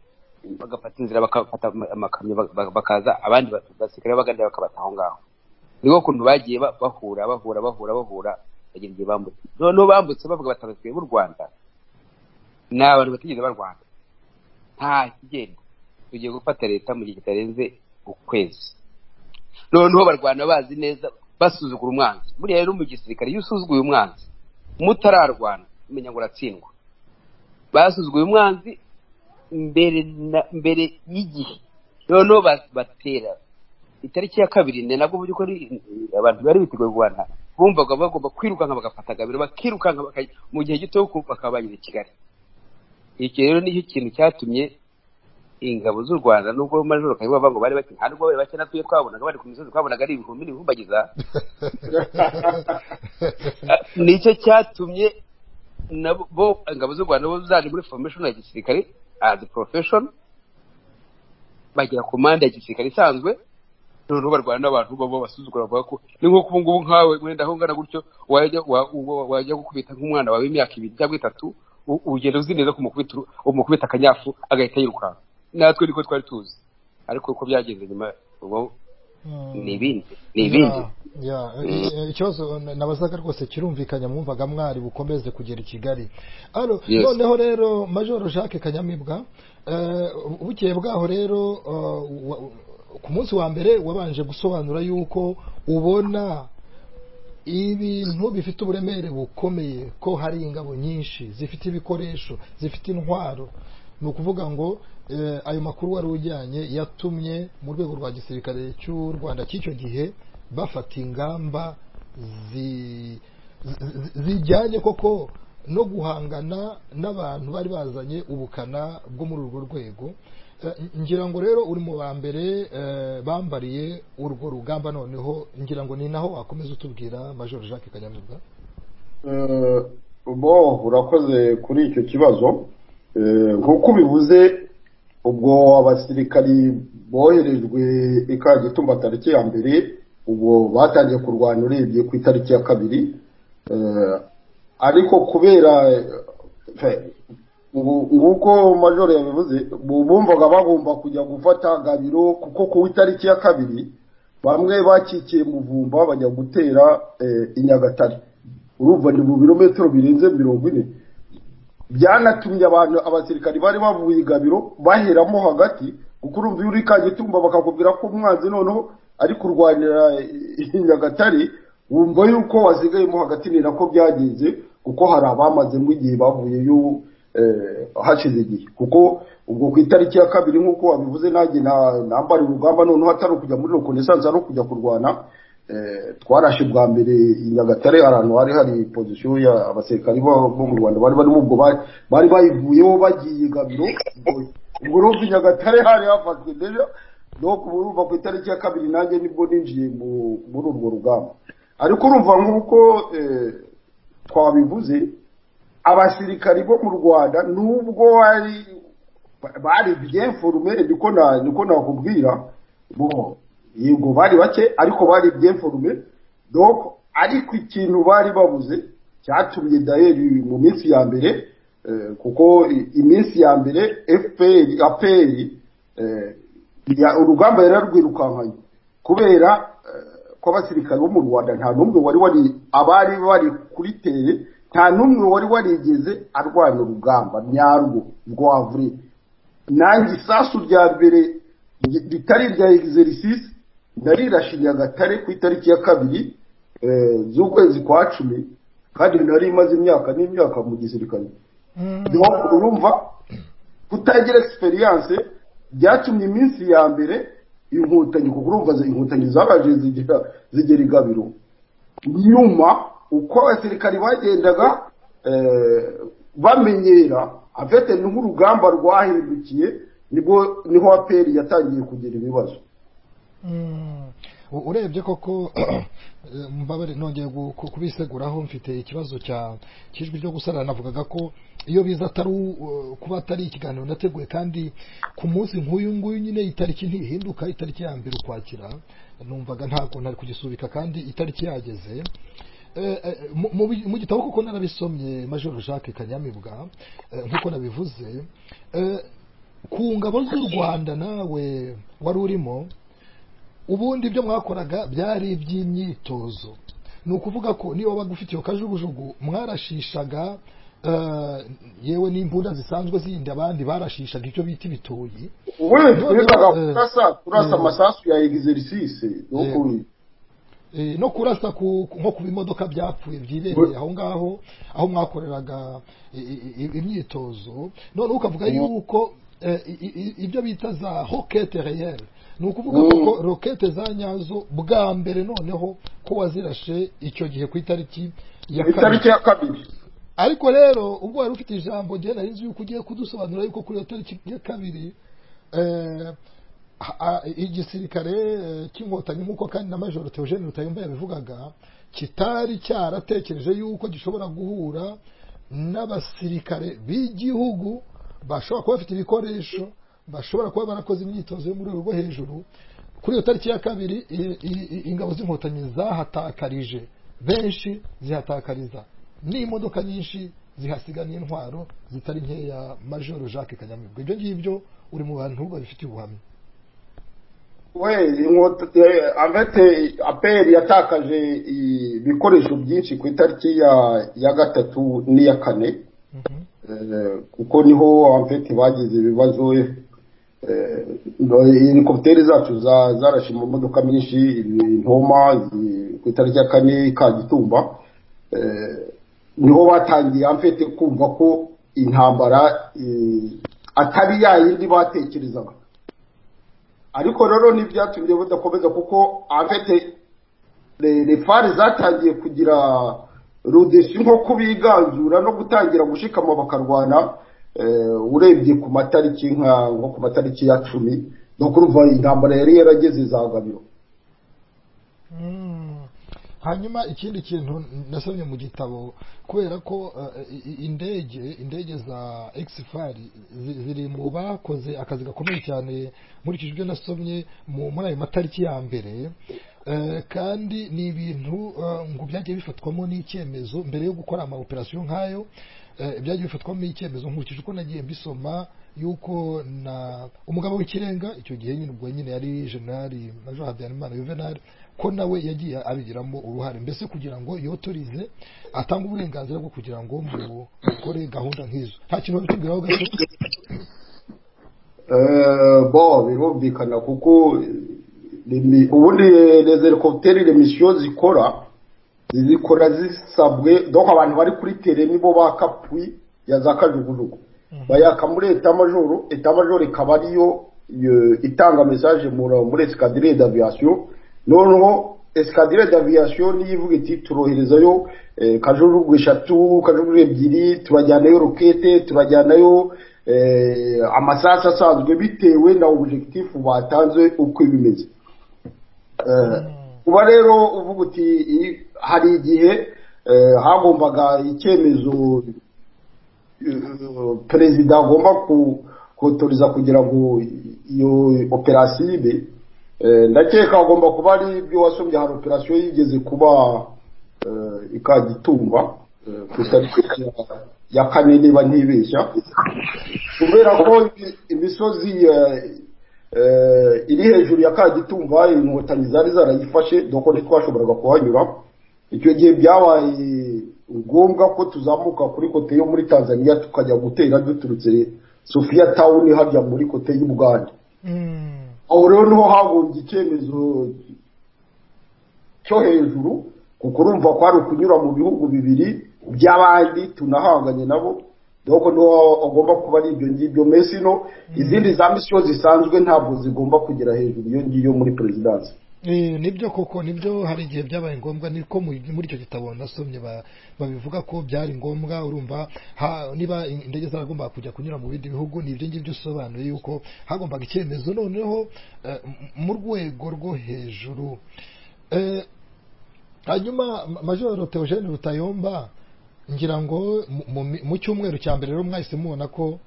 Speaker 2: bagafata inzira bakafata amakamyo bakaza, abandi basirikare baganda bakabata aho ngaho. Niko kuntu bagiye bahura bagira igihe bambutse noneho bambutse bavuga batandukanye b'u Rwanda ni abantu batigeze barwana nta kigenda tugiye gufata leta mu gihe kitarenze ukwezi noneho barwana bazi neza basuzugura umwanzi buriya rero mu gisirikare iyo usuzuguye umwanzi mutararwana umenya ngo uratsindwa basuzuguye umwanzi mbere y'igihe noneho batera itariki ya kabiri ni nabwo buryo ko abantu bari biteguye Rwanda bumvaga bagomba kwirukanka bagafata Gabiro bakirukanka mu gihe gito bakabanyira Kigali iki rero nicyo kintu cyatumye ingabo z'u Rwanda nubwo majoro kayiba ngo bari baki ntabwo bari bake natuye twabonaga bari ku misozi twabonaga ari ibihumbi n'ibihumbagiza nicyo cyatumye nabo ingabo z'u Rwanda bo zari muri formation ya gisirikare as a profession bagira command ya gisirikare isanzwe noneho barwana n'abantu babo basuzugura bavuga ko ni nko kubungubu nkawe wenda aho ngana gutyo wajya gukubita nk'umwana wawe imyaka 2 cyangwa 3 ugenda uzi neza kumukubita akanyafu agahita yirukanka natwe niko twari tuzi ariko uko byagenze nyuma ubwo ni ibindi
Speaker 1: ikibazo nabazaga rwose kirumvikanya mwumvaga mwari bukomeze kugera i Kigali noneho rero Majoro Jacques Kanyamibwa bukeye bwaho rero ku munsi wa mbere wabanje gusobanura yuko ubona ibintu bifite uburemere bukomeye ko hari ingabo nyinshi zifite ibikoresho zifite intwaro ni ukuvuga ngo ayo makuru wari ujyanye yatumye mu rwego rwa gisirikare cy'u Rwanda cy'icyo gihe bafata ingamba zijyanye koko no guhangana n'abantu bari bazanye ubukana bwo muri urwo rwego ngira ngo rero uri mu ba mbere bambariye urwo rugamba noneho ngira ngo ni naho wakomeza utubwira Major Jacques Kanyamibwa
Speaker 3: urakoze kuri icyo kibazo nk'uko bivuze ubwo abasirikari boherejwe ikagitumba tariki ya mbere ubwo batangiye kurwana urebye ku itariki ya kabiri ariko kubera nguko Majoro yabivuze bumvaga bagomba kujya gufata Gabiro kuko ku itariki ya kabiri bamwe bakikiye Muvumba bajya gutera i Nyagatare urumva ni mu birometero birenze 40 byanatumye abantu abasirikari bari bavuye Gabiro baheramo hagati kuko urumva uri Kagitumba bakakubwira ko umwanzi noneho ari kurwanira i Nyagatare wumva yuko wasigayemo hagati ni nako byagenze kuko hari abamaze mu gihe bavuye hashize igihe kuko ubwo ku itariki ya kabiri nk'uko wabivuze nanjye nambara urugamba noneho atari kujya muri reconnaissance no kujya kurwana twarashe bwa mbere i Nyagatare ahantu hari position ya abasirikari bo mu Rwanda bari ubwo bari bayivuyeho bagiye Gabiro ubwo rumva i Nyagatare hari hafashwe neza no kuruva ku itariki ya kabiri nanjye nibwo ninjiye muri urwo rugamba ariko urumva nk'uko twabivuze abasirikari bo mu Rwanda nubwo bari bien formé niko nakubwira yego bari bake ariko bari bien formé donc ariko ikintu bari babuze cyatumye daeri mu minsi ya mbere kuko iminsi ya mbere APR urugamba yararwirukankanye kubera ko abasirikari bo mu Rwanda nta numwe wari abari bari kuri tere nta numwe wari warigeze arwana urugamba nyarwo rwavure nangi sasu rya mbere ritari rya exercice narirashe Nyagatare ku itariki ya kabiri z'ukwezi kwa 10 kandi nari imaze imyaka n'imyaka mu gisirikare urumva kutagira experience byatumye iminsi ya mbere inkotanyi kuko urumva inkotanyi zabaje zigera Gabiro nyuma uko abasirikari bagendaga bamenyera afite n'urugamba rwahindukiye niho APR yatangiye kugira ibibazo
Speaker 1: urebye koko mbabare nongeye kubiseguraho mfite ikibazo cy'ijwi ryo gusarana navugaga ko iyo biza atari kuba atari ikiganiro nateguye kandi ku munsi nk'uyu nguyu nyine itariki ntihinduka itariki ya mbere ukwakira numvaga ntabwo ntari kugisubika kandi itariki yageze mu gitabo kuko narabisomye Major Jacques Kanyamibwa nkuko nabivuze ku ngabo z'u Rwanda nawe wari urimo ubundi ibyo mwakoraga byari iby'imyitozo ni ukuvuga ko niba bagufite iyo kajugujugu mwarashishaga yewe n'imbunda zisanzwe zindi abandi barashishaga icyo bita ibitoyi
Speaker 3: kurasa amasasu ya exercice
Speaker 1: no kurasa nko ku bimodoka byapfuye byibereye aho ngaho aho mwakoreraga imyitozo none ukavuga yuko ibyo bita za roquette réelle ni ukuvuga ko roquette za nyazo bwa mbere noneho ko wazirashe icyo gihe ku itariki
Speaker 3: ya kabiri
Speaker 1: ariko rero ubwo wari ufite ijambo gihe nari nzi yuko ugiye kudusobanura yuko kuri iyo tariki ya kabiri igisirikare cy'inkotanyi nk'uko kandi na Major Theogene Rutayomba yabivugaga kitari cyaratekereje yuko gishobora guhura n'abasirikare b'igihugu bashobora kuba bafite ibikoresho bashobora kuba barakoze imyitozo yo mu rwego rwo hejuru. Kuri iyo tariki ya kabiri ingabo z'inkotanyi zahatakarije benshi, zihatakariza n'imodoka nyinshi, zihasiga n'intwaro zitari nkeya. Major Jacques Kanyamibwa, ibyo ngibyo uri mu bantu babifitiye ubuhamya.
Speaker 3: Avete aperi yatakaje ibikoresho byinshi ku itariki ya gatatu n'iya kane, kuko niho avete bagize ibibazo. Helikopteri zacu zarashe mu modoka myinshi intoma ku itariki ya kane Kagitumba, niho batangiye avete kumva ko intambara atari yayindi batekerezaga. Ariko rero n'ibyatumye budakomeza kuko afite le fari zatangiye kugira rudeshi nko kubiganzura no gutangira gushikama bakarwana. Urebye ku matariki nko ku matariki ya 10 no kuruva intambara yari yarageze za Gabiro.
Speaker 1: Hanyuma ikindi kintu nasomye mu gitabo, kubera ko indege za Exfari ziri mu bakoze akazi gakomeye cyane muri kijwe nasomye muri ayo matariki ya mbere, kandi ni ibintu ngo byagiye bifatwamo n'icyemezo mbere yo gukora ama operation nkayo. Byagiye bifatwamo icyemezo nkurikije uko nagiye mbisoma yuko na umugabo w'ikirenga icyo gihe nyine ubwo nyine yari General Major Habyarimana Juvenal, ko nawe yagiye abigiramo uruhare mbese kugira ngo yotorize atanga uburenganzira bwo kugira ngo mukore gahunda nk'izo. Nta kintu bitubwiraho gato.
Speaker 3: Birumvikana kuko ubundi les helicoptères les missions zikora zisabwe, donc abantu bari kuri terrain nibo bakapwi ya za kajugujugu bayaka muri etat major ikaba ariyo itanga message muri escadrille d'aviation. Noneho escadrille d'aviation nivuga iti turoherezayo kajugujugu 3, kajugujugu 2, turajyanayo roquette, turajyanayo amasasa asanzwe bitewe na objectif batanze uko bimeze. Kuba rero uvuga uti hari igihe hagombaga icyemezo perezida agomba kutoriza kugira ngo iyo operasiyo ibe, ndakeka agomba kuba ari ibyo wasomye. Hari operasiyo yigeze kuba Ikagitumba ku itariki ya kane niba ntibeshya, kubera ko imisozi iri hejuru ya Kagitumba inkotanyi zari zarayifashe, doko ntitwashoboraga kuhanyura. Icyo gihe byabaye ngombwa ko tuzamuka kuri kote yo muri Tanzania tukajya gutera duturutse Sofia Town harya muri kote y'Ubugande. Aho rero niho hagombye icyemezo cyo hejuru, kuko urumva ko ari ukunyura mu bihugu bibiri by'abandi tunahanganye nabo, doko niho agomba kuba ari ibyo ngibyo. Mesi no izindi za mission zisanzwe ntabwo zigomba kugera hejuru iyo ngiyo muri presidence.
Speaker 1: Nibyo koko, nibyo hari igihe byabaye ngombwa, niko muri icyo gitabo nasomye babivuga ko byari ngombwa. Urumva niba indege zaragomba kujya kunyura mu bindi bihugu, nibyo ngibyo usobanuye yuko hagombaga icyemezo noneho mu rwego rwo hejuru. Hanyuma Major Theogene Rutayomba, ngira ngo mu cyumweru cya mbere rero mwahise mubona ko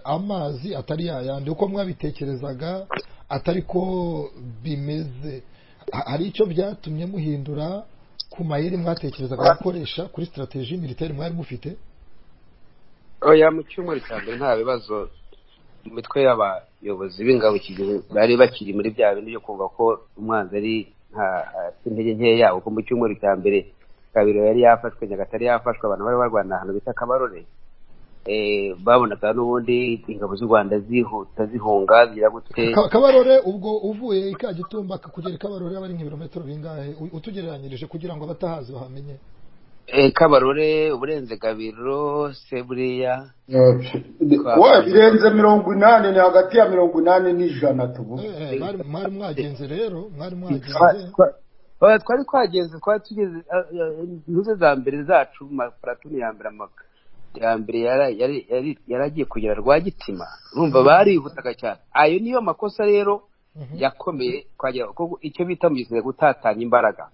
Speaker 1: amazi atari yayandi uko mwabitekerezaga, atari ko bimeze. Hari icyo byatumye muhindura ku mayeri mwatekerezaga gukoresha kuri strategie militaire mwari mufite?
Speaker 2: Oya, mu cyumweru cya mbere nta bibazo mu mitwe y'abayobozi b'ingabo bari bakiri muri bya bindi byo kumva ko umwanzi ari intege nkeya uko mu cyumweru cya mbere Gabiro yari yafashwe, Nyagatare yafashwe, abantu bari barwana ahantu bita Kabarore, babonaga n'ubundi ingabo z'u Rwanda zihuta zihunga zigira gute.
Speaker 1: Kabarore ubwo uvuye Kagitumba kugera Kabarore aba ari nk'ibirometero bingahe utugereranyirije kugira ngo abatahazi bahamenye?
Speaker 2: Kabarore uburenze Gabiro se buriya
Speaker 3: birenze 80, ni hagati ya 80 n'ijana tuvuge.
Speaker 1: Mwari mwagenze rero,
Speaker 2: twari twagenze, twari tugeze intuze za mbere zacu mu maparatuni ya mbere ya mbere yaragiye kugera Rwagitima, urumva barihutaga cyane. Ayo niyo makosa rero yakomeye kwagera kuko icyo bita mu gisirikare gutatanya imbaraga.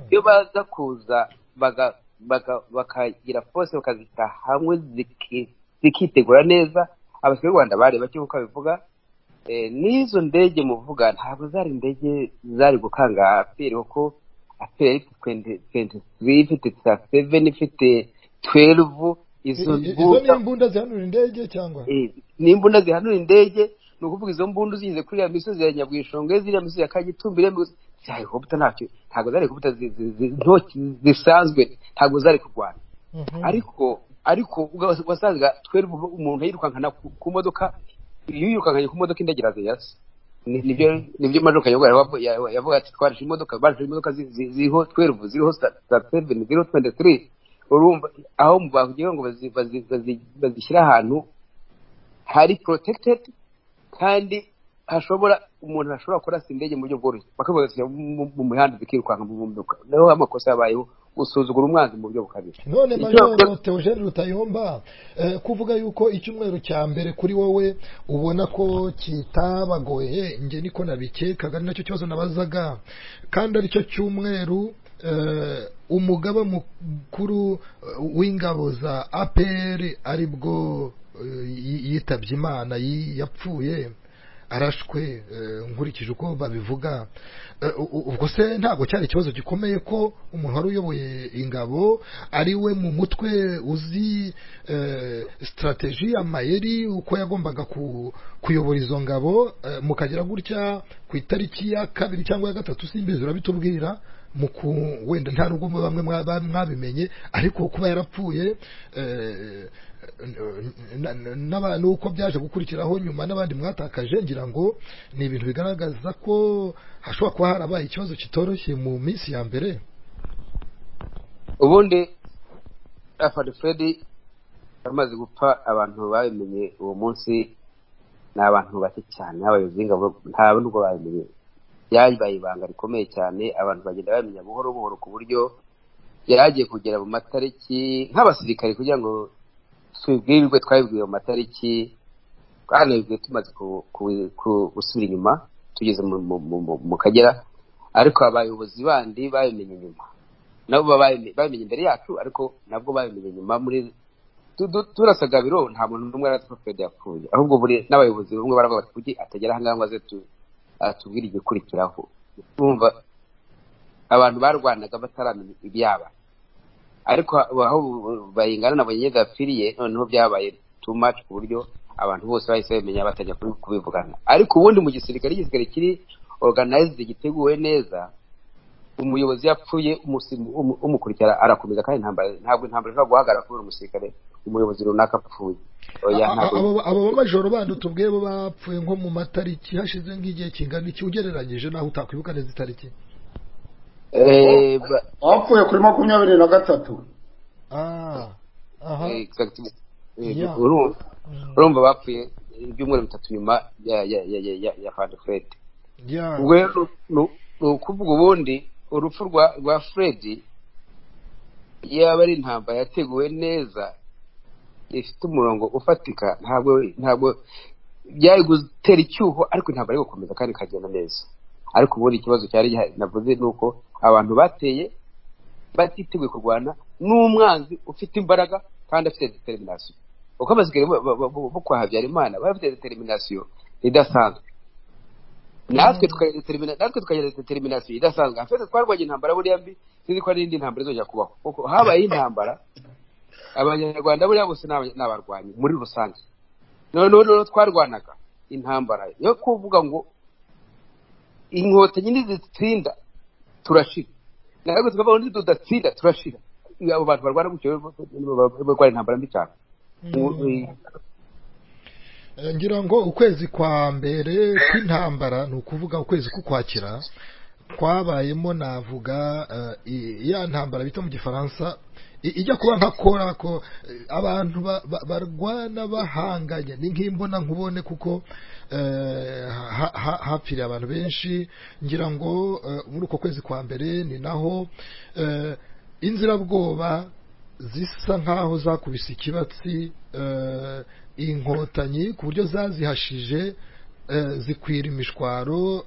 Speaker 2: Iyo baza kuza bakagira force bakazita hamwe zikitegura neza, abasirikare b'u Rwanda bari bake uko bivuga. N'izo ndege muvuga ntabwo zari indege zari gukanga aperi, kuko aperi 23 ifite 7 ifite 12. Izo
Speaker 1: ni imbunda zihanura indege cyangwa
Speaker 2: ni imbunda zihanura indege, ni ukuvuga izo mbundu zigize kuri ya misozi ya Nyabwishongwe, ziriya misozi ya Kagitumbire, helicopter ntabwo zari helicopter zisanzwe, ntabwo zari kurwana. ariko wasanga 12 umuntu yirukankana ku modoka, iyo yirukankanye ku modoka indege iraziyasa. nibyo majoka yavuga ati twarishe imodoka ziriho 12 ziriho 7 ziriho 23. urumva aho mubavugiye ngo bazishyira ahantu hari protected, kandi umuntu ashobora kurasa indege mu buryo bworoshye, bakavuga mu mihanda zikirukanka mu mbuga. Naho amakosa yabayeho gusuzugura umwanzi mu buryo bukabije.
Speaker 1: None Major Theogene Rutayomba, kuvuga yuko icyumweru cya mbere kuri wowe ubona ko kitabagoye, nge niko nabikekaga, nacyo kibazo nabazaga, kandi ari cyo cyumweru umugaba mukuru w'ingabo za APR aribwo yitabye Imana, yapfuye arashwe, nkurikije uko babivuga. Ubwo se ntabwo cyari ikibazo gikomeye ko umuntu wari uyoboye ingabo ari we mu mutwe uzi strategy amayeri uko yagombaga kuyobora izo ngabo, mukagira gutya ku itariki ya 2 cyangwa ya 3 simbizi urabitubwira, wenda nta nubwo bamwe mwabimenye, ariko kuba yarapfuye nuko byaje gukurikiraho nyuma n'abandi mwatakaje, ngira ngo ni ibintu bigaragaza ko hashobora kuba harabaye ikibazo kitoroshye mu minsi ya mbere.
Speaker 2: Ubundi Fred amaze gupfa, abantu babimenye uwo munsi ni abantu bake cyane, abayobozi b'ingabo nta nubwo babimenye. Yabaye ibanga rikomeye cyane, abantu bagenda bamenya buhoro buhoro, ku buryo yaragiye kugera mu matariki nk'abasirikare kugira ngo twibwirirwe, twabibwiwe mu matariki, kandi tumaze gusubira inyuma tugeze mu Kagera, ariko abayobozi bandi babimenye nyuma, nabo babimenye imbere yacu, ariko nabwo babimenye nyuma. Muri turasa Gabiro nta muntu n'umwe Fred yapfuye, ahubwo buri n'abayobozi bamwe baravuga bati kuki atagera ahangaha ngo aze atubwire igikurikiraho. Urumva abantu barwanaga bataramenya ibyaba, ariko aho bayingana nabo nyine gapfiriye, noneho byabaye too much ku buryo abantu bose bahise bamenya batajya kubivugana. Ariko ubundi mu gisirikare kiri organized, giteguwe neza, umuyobozi yapfuye umukurikira arakomeza, kandi ntabwo ishobora guhagarara kubera umusirikare umuyobozi runaka apfuye.
Speaker 1: abo bamajoro bandi tubwiye bo bapfuye nko mu matariki hashize nk'igihe kingana iki ugereranyije naho utakwibuka neza itariki?
Speaker 3: Bapfuye kuri 23.
Speaker 2: Urumva bapfuye ibyumweru 3 nyuma ya Fred. Ubwo ni ukuvuga ubundi urupfu rwa Fred yaba ari intambara yateguwe neza, ifite umurongo ufatika, ntabwo byari gutera icyuho, ariko intambara yo gukomeza kandi ikagenda neza. Ariko ubundi ikibazo cyari navuze nuko abantu bateye batiteguye kurwana n'umwanzi ufite imbaraga kandi afite determination. Uko abasirikare bo kwa Habyarimana bafite determination idasanzwe, natwe tukagira determination idasanzwe. Afite twarwanye intambara buriya mbi, sinzi ko ari indi ntambara izongera kubaho, kuko habaye intambara abanyarwanda buriya bose n'abarwanyi muri rusange. None twarwanaga intambara yo kuvuga ngo inkotanyi nizitsinda turashira ntabwo tukavuga ngo tudatsinda turashira abo bantu barwana gutyo barwana intambara mbi cyane
Speaker 1: ngira ngo ukwezi kwa mbere kw'intambara ni ukuvuga ukwezi k'ukwakira kwabayemo navuga ya ntambara bita mu gifaransa ijya kuba nka kora ko abantu barwana bahanganye ni nk'imbona nkubone kuko hapfiriye abantu benshi ngira ngo muri uko kwezi kwa mbere ni naho inzirabwoba zisa nkaho zakubise ikibatsi inkotanyi ku buryo zazihashije zikwira imishwaro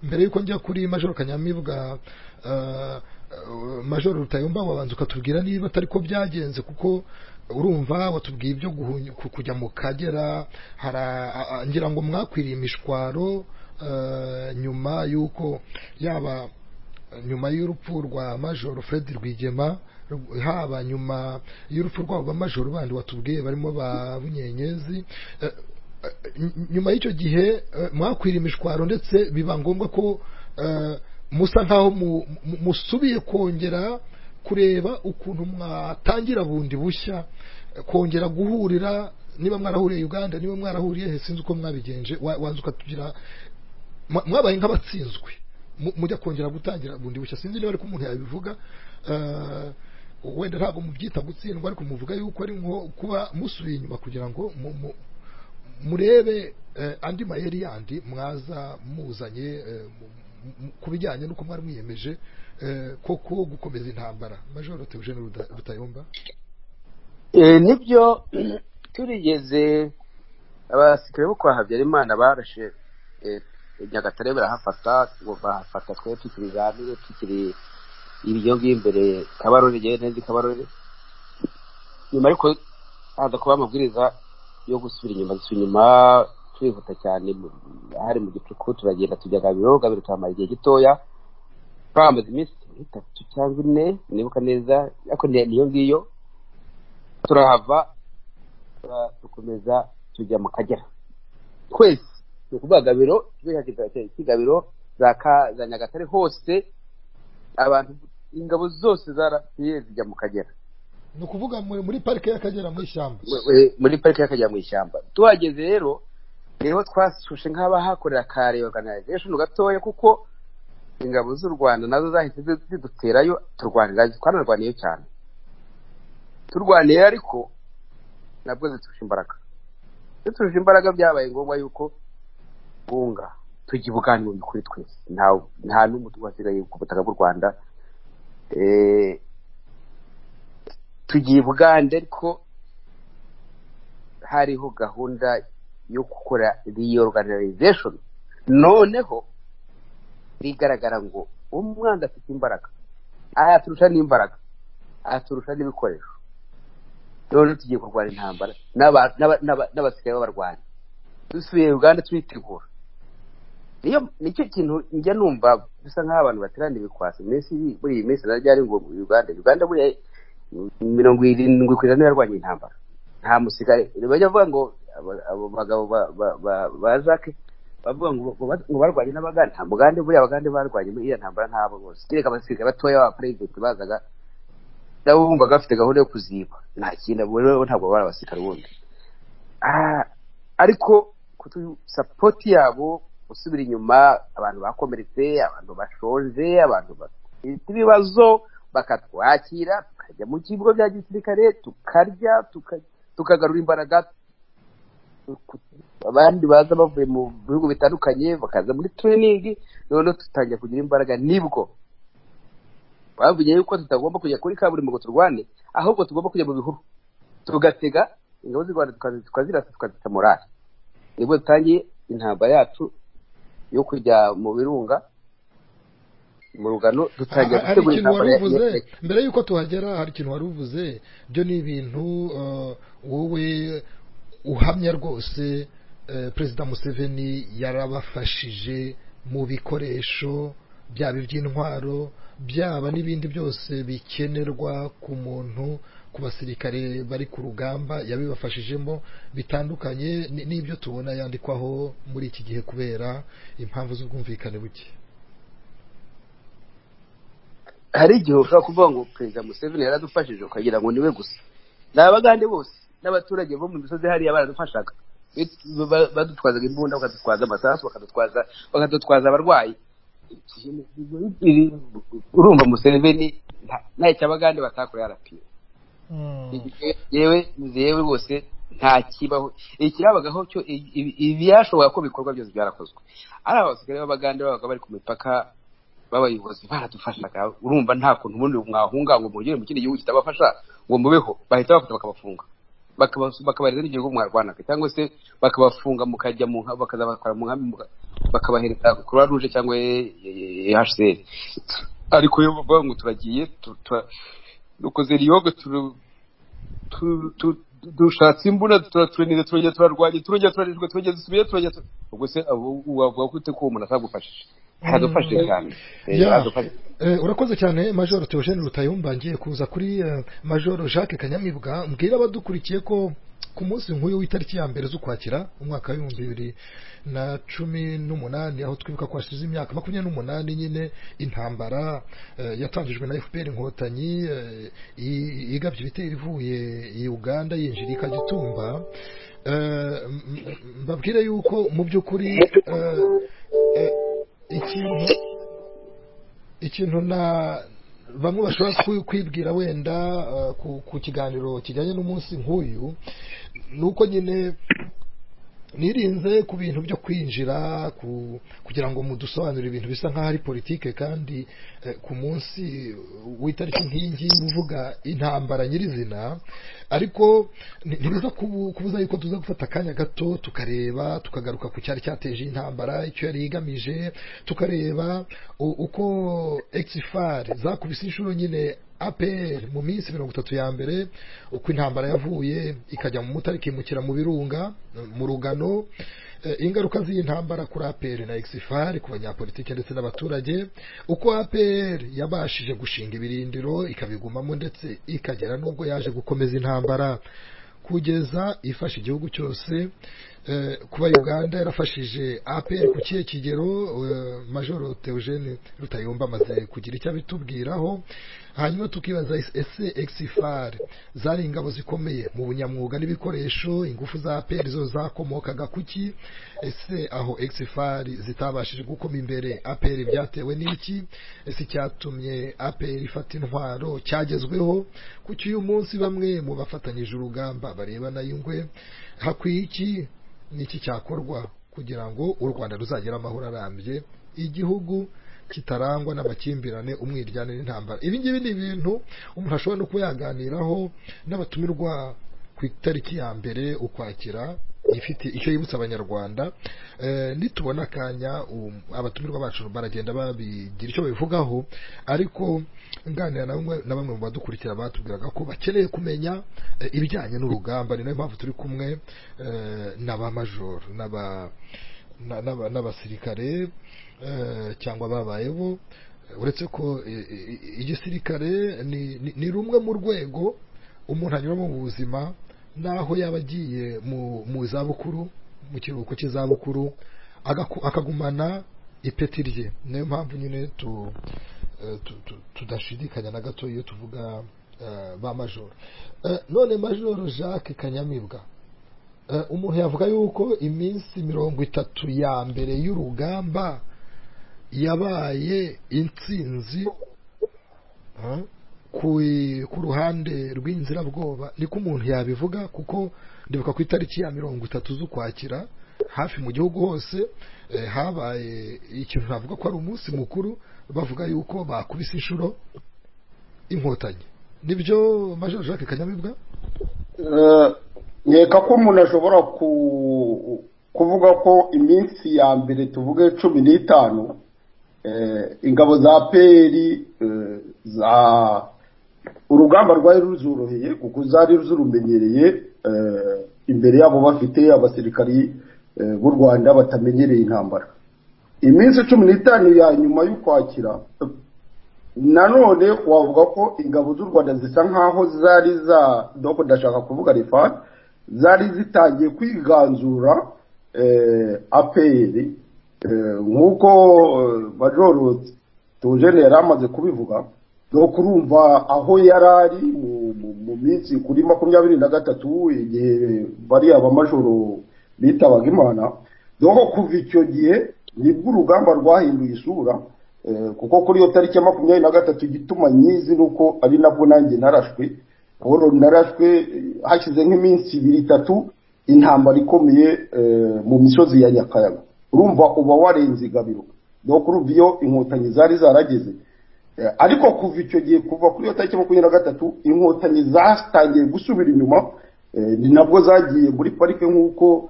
Speaker 1: mbere yuko njya kuri majoro Kanyamibwa majoro Rutayomba wabanza ukatubwira niba atari ko byagenze kuko urumva watubwiye ibyo kujya mu Kagera ngira ngo mwakwiriye imishwaro nyuma yuko yaba nyuma y'urupfu rwa majoro Fred Rwigema haba nyuma y'urupfu rwabo majoro bandi watubwiye barimo ba Bunyenyezi nyuma y'icyo gihe mwakwiriye imishwaro ndetse biba ngombwa ko musa nkaho musubiye kongera kureba ukuntu mwatangira bundi bushya kongera guhurira niba mwarahuriye Uganda niba mwarahuriye he sinzi uko mwabigenje wanze ukatugira mwabaye nk'abatsinzwe mujya kongera gutangira bundi bushya sinzi niba ariko umuntu yabivuga wenda ntabwo mubyita gutsindwa ariko muvuga yuko ari nko kuba musubiye inyuma kugira ngo murebe andi mayeri yandi mwaza muzanye ku bijyanye n'uko mwari mwiyemeje koko gukomeza intambara majoro Theogene Rutayomba
Speaker 2: nibyo turigeze abasikare bo kwa Habyarimana barashe Nyagatare barahafata bahafata twe tukiri zamire tukiri ibyo ngimbere Kabarore je nezi Kabarore nyuma ariko haza kuba amabwiriza yo gusubira inyuma twihuta cyane hari mu gicuku turagenda tujya Gabiro twamara igihe gitoya twamaze iminsi 3 cyangwa 4 nibuka neza ariko niyo ngiyo turahava tukomeza tujya mu Kagera twese ukuvuga Gabiro Gabiro za Nyagatare hose abantu ingabo zose zarapiye zijya mu Kagera
Speaker 1: ni ukuvuga muri parike y'Akagera mu ishyamba
Speaker 2: muri parike y'Akagera mu ishyamba tuhageze rero niho twashushe nk'abahakorera kare organization gatoya kuko ingabo z'u Rwanda nazo zahise ziduterayo twanarwaniye cyane turwaniye ariko nabwo ziturusha imbaraga byabaye ngombwa yuko bunga tujya Buganda mu kuri twese nta n'umutu wasigaye ku butaka bw'u Rwanda tugiye Buganda ariko hariho gahunda yo gukora reorganization noneho bigaragara ngo umwanda afite imbaraga ayaturusha n'imbaraga ayaturusha n'ibikoresho none tugiye kurwana intambara n'abasigaye b'abarwanyi dusubiye Uganda twitegura nicyo kintu njya numva bisa nk'abantu bateraniye bikwasa muri iyi minsi najyari ngo Uganda buri 70% yarwanye intambara nta musigare bajya bavuga ngo abo bagabo ba Jacques bavuga ngo barwanye n'abagande nta mugande buri abagande barwanye muri iyo ntambara ntabo bose kireka abasirikare batoya ba president bazaga nabo bumva gafite gahunda yo kuziba nta kintu bo ntabwo bari abasirikare bundi ariko kutu support yabo usubira inyuma abantu bakomeretse abantu bashonje abantu bafite ibibazo bakatwakira tukajya mu kibuga bya gisirikare tukarya tukagarura imbaraga abandi baza bavuye mu bihugu bitandukanye bakaza muri training none tutangiye kugira imbaraga nibwo bavuye yuko tutagomba kujya kuri kaburimbo ngo turwane ahubwo tugomba kujya mu bihuru tugatega ingabo z'u Rwanda tukazirasa tukazita morale nibwo tutangiye intambara yacu yo kujya mu birunga mu rugano dutangiye gutegura intambara
Speaker 1: mbere yuko tuhagera hari ikintu wari uvuze byo ni ibintu wowe uhamya rwose Perezida Museveni yarabafashije mu bikoresho byaba iby'intwaro byaba n'ibindi byose bikenerwa ku muntu ku basirikare bari ku rugamba yabibafashijemo bitandukanye n'ibyo tubona yandikwaho muri iki gihe kubera impamvu z'ubwumvikane buke
Speaker 2: hari igihe ushobora kuvuga ngo perezida Museveni yaradufashije ukagira ngo niwe gusa, n'abagande bose n'abaturage bo mu misozi hariya baradufashaga, badutwazaga imbunda, bakadutwaza amasasu, bakadutwaza abarwayi. Urumva Museveni nta cyabagande batakorera arapiye. yewe bose nta kibaho ikirabagaho cyo ibyashobora ko bikorwa byose byarakozwe. Ari abasigaye b'abagande babaga bari ku mipaka b'abayobozi baradufashaga. Urumva nta kuntu ubundi mwahunga ngo mugere mu kindi gihugu kitabafasha ngo mubeho, bahita bafata bakabafunga, bakabareza n'igihugu mwarwanaga, cyangwa se bakabafunga mukajya mu nka, bakazabakora mu nkambi, bakabahereza Croix Rouge cyangwa HCR. Ariko yo bavuga ngo turagiye dukoze riyoga dushatse imbunda, turaturenze, turongera turarwanya, turongera turarijwe, turongera dusubiye, turongera ubwo se wavuga ko ute ko umuntu atagufashije? Hadufashije cyane.
Speaker 1: Urakoze cyane Major Theogene Rutayomba. Ngiye kuza kuri Major Jacques Kanyamibwa. Mbwira abadukurikiye ko ku munsi nk'uyu w'itariki ya mbere z'Ukwakira umwaka wa 2018 aho twibuka ko hashize imyaka 28 nyine intambara yatangijwe na FPR Inkotanyi igabye ibitero ivuye i Uganda yinjira ikagitumba. Mbabwire yuko mu by'ukuri ikintu na bamwe bashobora kwibwira wenda ku kiganiro kijyanye n'umunsi nk'uyu nuko nyine nirinze ku bintu byo kwinjira kugira ngo mudusobanurire ibintu bisa nk'aho ari politike, kandi ku munsi w'itariki nk'ingi uvuga intambara nyirizina, ariko ntibiza kubuza yuko tuza gufata akanya gato tukareba, tukagaruka ku cyari cyateje intambara, icyo yari igamije, tukareba uko exifar zakubise inshuro nyine APR mu minsi 30 ya mbere, uko intambara yavuye ikajya mu Mutara ikimukira mu Birunga mu Rugano, ingaruka z'intambara kuri APR na exifar ku banyapolitike ndetse n'abaturage, uko APR yabashije gushinga ibirindiro ikabigumamo ndetse ikagera nubwo yaje gukomeza intambara kugeza ifashe igihugu cyose. Kuba Uganda yarafashije APR ku kiye kigero, Major Theogene Rutayomba amaze kugira icyo abitubwiraho. Hanyuma tukibaza ese exifar zari ingabo zikomeye mu bunyamwuga n'ibikoresho, ingufu za APR zo zakomokaga kuki? Ese aho exifar zitabashije gukoma imbere APR byatewe n'iki? Ese cyatumye APR ifata intwaro cyagezweho? Kuki uyu munsi bamwe mu bafatanyije urugamba bareba na yungwe? Hakwiye iki niki cyakorwa kugira ngo u Rwanda ruzagera amahoro arambye, igihugu kitarangwa n'amakimbirane, umwiryane n'intambara? Ibi ngibi ni ibintu umuntu ashobora no kuyaganiraho n'abatumirwa ku itariki ya mbere Ukwakira ifite icyo yibutsa abanyarwanda. Nitubona akanya abatumirwa bacu baragenda babigira icyo babivugaho, ariko nganira na bamwe mu badukurikira batubwiraga ko bakeneye kumenya ibijyanye n'urugamba. Ni nayo mpamvu turi kumwe n'aba major n'abasirikare cyangwa babayeho. Uretse ko igisirikare ni rumwe mu rwego umuntu anyuramo mu buzima, naho yaba agiye mu zabukuru, mu kiruhuko cy'izabukuru, akagumana ipeti rye. Niyo mpamvu nyine tudashidikanya na gato iyo tuvuga ba major. None Major Jacques Kanyamibwa, umuntu yavuga yuko iminsi 30 ya mbere y'urugamba yabaye intsinzi ku ruhande rw'inzirabwoba, niko umuntu yabivuga, kuko ndibuka ku itariki ya 30 z'Ukwakira hafi mu gihugu hose habaye ikintu navuga ko ari umunsi mukuru, bavuga yuko bakubise inshuro inkotanyi. Nibyo Major Jacques Kanyamibwa?
Speaker 3: Nkeka ko umuntu ashobora kuvuga ko iminsi ya mbere tuvuge 15 ingabo za peri urugamba rwari ruzoroheye kuko zari rurumenyereye, imbere yabo bafite abasirikari b'u Rwanda batamenyereye intambara. Iminsi 15 ya nyuma y'Ukwakira nanone wavuga ko ingabo z'u Rwanda zisa nkaho zari doko ndashaka kuvuga refa zari zitangiye kwiganzura APR, nk'uko Major Theogene yari amaze kubivuga. no kurumva aho yarari mu minsi kuri 23 igihe bari abamajoro bitabaga Imana no kuva icyo gihe nibwo urugamba rwahinduye isura kuko kuri iyo tariki ya 23 gituma nyizi nuko ari nabwo nanjye narashwe aho narashwe hashize nk'iminsi 2-3 intambara ikomeye mu misozi ya Nyakayaga urumva uba warenze igabiro no kurumva iyo inkotanyi zari zarageze ariko kuva icyo gihe kuva kuri iyo tariki ya 23 inkotanyi zatangiye gusubira inyuma ni nabwo zagiye muri parike nk'uko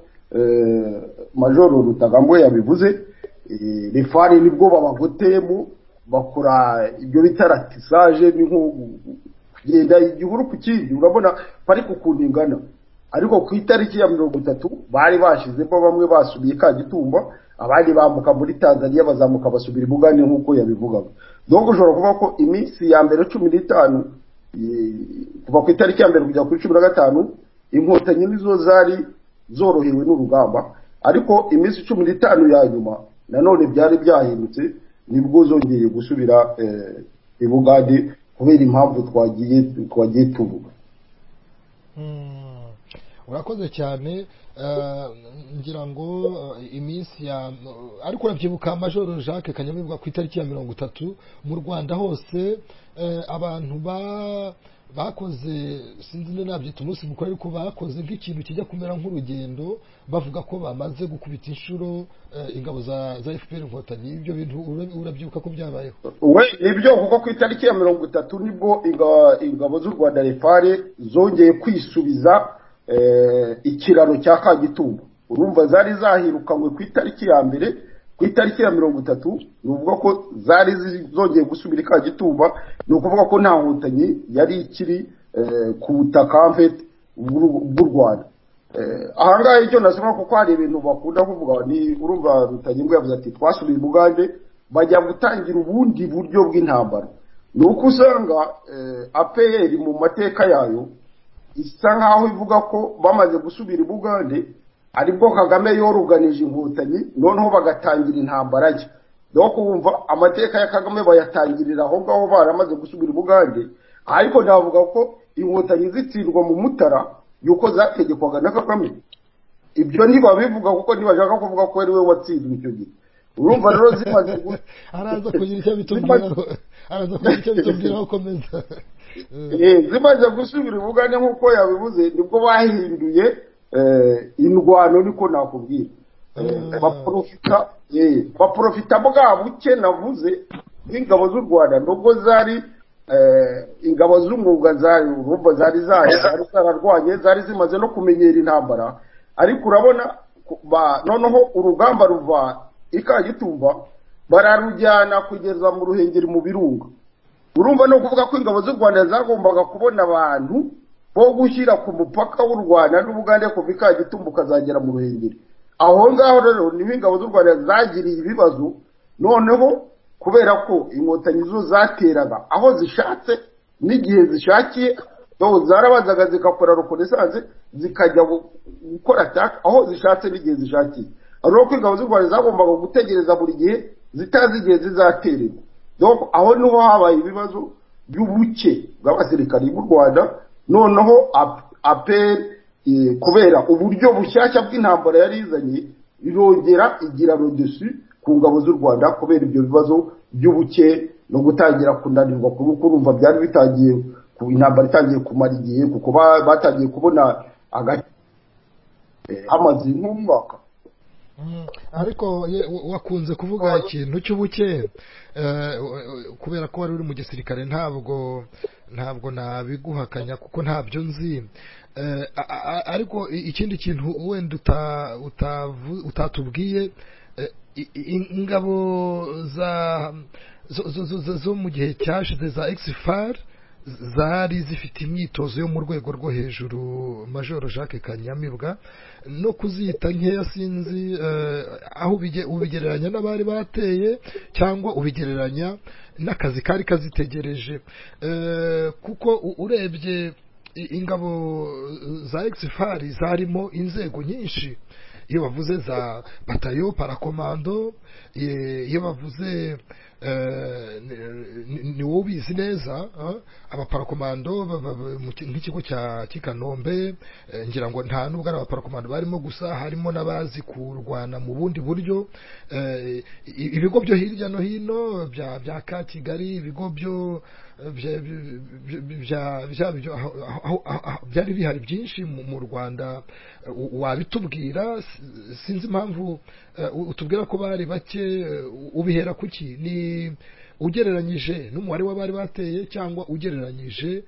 Speaker 3: Majoro Rutagambwe yabivuze refari nibwo babagoteyemo bakora ibyo bita ratissage ni nko kugenda igihuru ku kindi urabona parike ukuntu ingana ariko ku itariki ya 30 bari bashizemo bamwe basubiye Kagitumba abandi bambuka muri Tanzania bazamuka basubira ibugane nk'uko yabivugaga donc ushobora kuvuga ko iminsi ya mbere 15 kuva ku itariki ya mbere kujya kuri 15 inkotanyi nizo zari zorohewe n'urugamba ariko iminsi 15 ya nyuma nanone byari byahindutse nibwo zongeye gusubira ibugande kubera impamvu twagiye tuvuga.
Speaker 1: Urakoze cyane ngira ngo iminsi ya ariko urabyibuka Majoro Jacques Kanyamibwa ku itariki ya 30 mu Rwanda hose abantu bakoze sinzi nabyita umunsi mukuru ariko bakoze nk'ikintu kijya kumera nk'urugendo bavuga ko bamaze gukubita inshuro ingabo za FPR Inkotanyi ibyo bintu urabyibuka ko byabayeho
Speaker 3: we nibyo kuko ku itariki ya 30 nibwo ingabo z'u Rwanda refare zongeye kwisubiza ikiraro cya Kagitumba urumva zari zahirukanywe ku itariki ya mbere ku itariki ya 30 nuvuga ko zari zongeye gusubira Kagitumba no kuvuga ko nta nkotanyi yari ikiri ku butaka mfete bw'u Rwanda ahangahe icyo nasema kuko hari ibintu bakunda kuvuga ni urumva Rutagambwe yavuze ati twasubiye Bugande bajya gutangira ubundi buryo bw'intambara nuko usanga APR mu mateka yayo isa nkaho ivuga ko bamaze gusubira Bugande aribwo Kagame yoruganije inkotanyi noneho bagatangira intambara ye no kumva amateka ya Kagame bayatangirira aho ngaho baramaze gusubira Bugande ariko navuga ko inkotanyi zitsindwa mu Mutara yuko zategekwaga na Kagame ibyo ntibabivuga kuko ntibashaka kuvuga ko ari we watsinzwe icyo gihe urumva rero zimaze
Speaker 1: araza kugira icyo bitubwira komeza
Speaker 3: zimaze gusubira Bugande nk'uko yabivuze nibwo bahinduye indwano niko nakubwira baprofita bwa buke navuze ingabo z'u Rwanda nubwo zari ingabo z'umwuga zari zararwanye zari zimaze no kumenyera intambara ariko urabona noneho urugamba ruva Kagitumba bararujyana kugeza mu Ruhengeri mu Birunga urumva no kuvuga ko ingabo z'u Rwanda zagombaga kubona abantu bo gushyira ku mupaka w'u Rwanda n'Ubugande kuva Kagitumba ukazagera mu Ruhengeri aho ngaho rero niho ingabo z'u Rwanda zagiriye ibibazo noneho kubera ko inkotanyi zo zateraga aho zishatse n'igihe zishakiye zarabazaga zikakora reconnaissance zikajya gukora attack aho zishatse n'igihe zishakiye ariko ko ingabo z'u Rwanda zagombaga gutegereza buri gihe zitazi igihe zizaterera donc aho niho habaye ibibazo by'ubuke bw'abasirikari b'u Rwanda noneho APR kubera uburyo bushyashya bw'intambara yari izanye irongera igira rodesi ku ngabo z'u Rwanda kubera ibyo bibazo by'ubuke no gutangira kunanirwa kuko urumva byari bitangiye ku intambara itangiye kumara igihe kuko batangiye kubona amazi nk'umwaka
Speaker 1: ariko wakunze kuvuga ikintu cy'ubuke kubera ko wari uri mu gisirikare ntabwo nabiguhakanya kuko ntabyo nzi ariko ikindi kintu wenda utatubwiye ingabo zo mu gihe cyashize za XFAR zari zifite imyitozo yo mu rwego rwo hejuru Majoro Jacques Kanyamibwa no kuzita nkeya sinzi aho ubigereranya n'abari bateye cyangwa ubigereranya n'akazi kari kazitegereje kuko urebye ingabo za XFAR zarimo inzego nyinshi iyo bavuze za batayo parakomando iyo bavuze ni wowe ubizi neza abaparakomando nk'ikigo cya Kanombe ngira ngo nta nubwo ari abaparakomando barimo gusa harimo n'abazi kurwana mu bundi buryo ibigo byo hirya no hino bya Kigali ibigo byo byari bihari byinshi mu Rwanda wabitubwira sinzi impamvu utubwira ko bari bake ubihera kuki ni ugereranyije n'umubare w'abari bateye cyangwa ugereranyije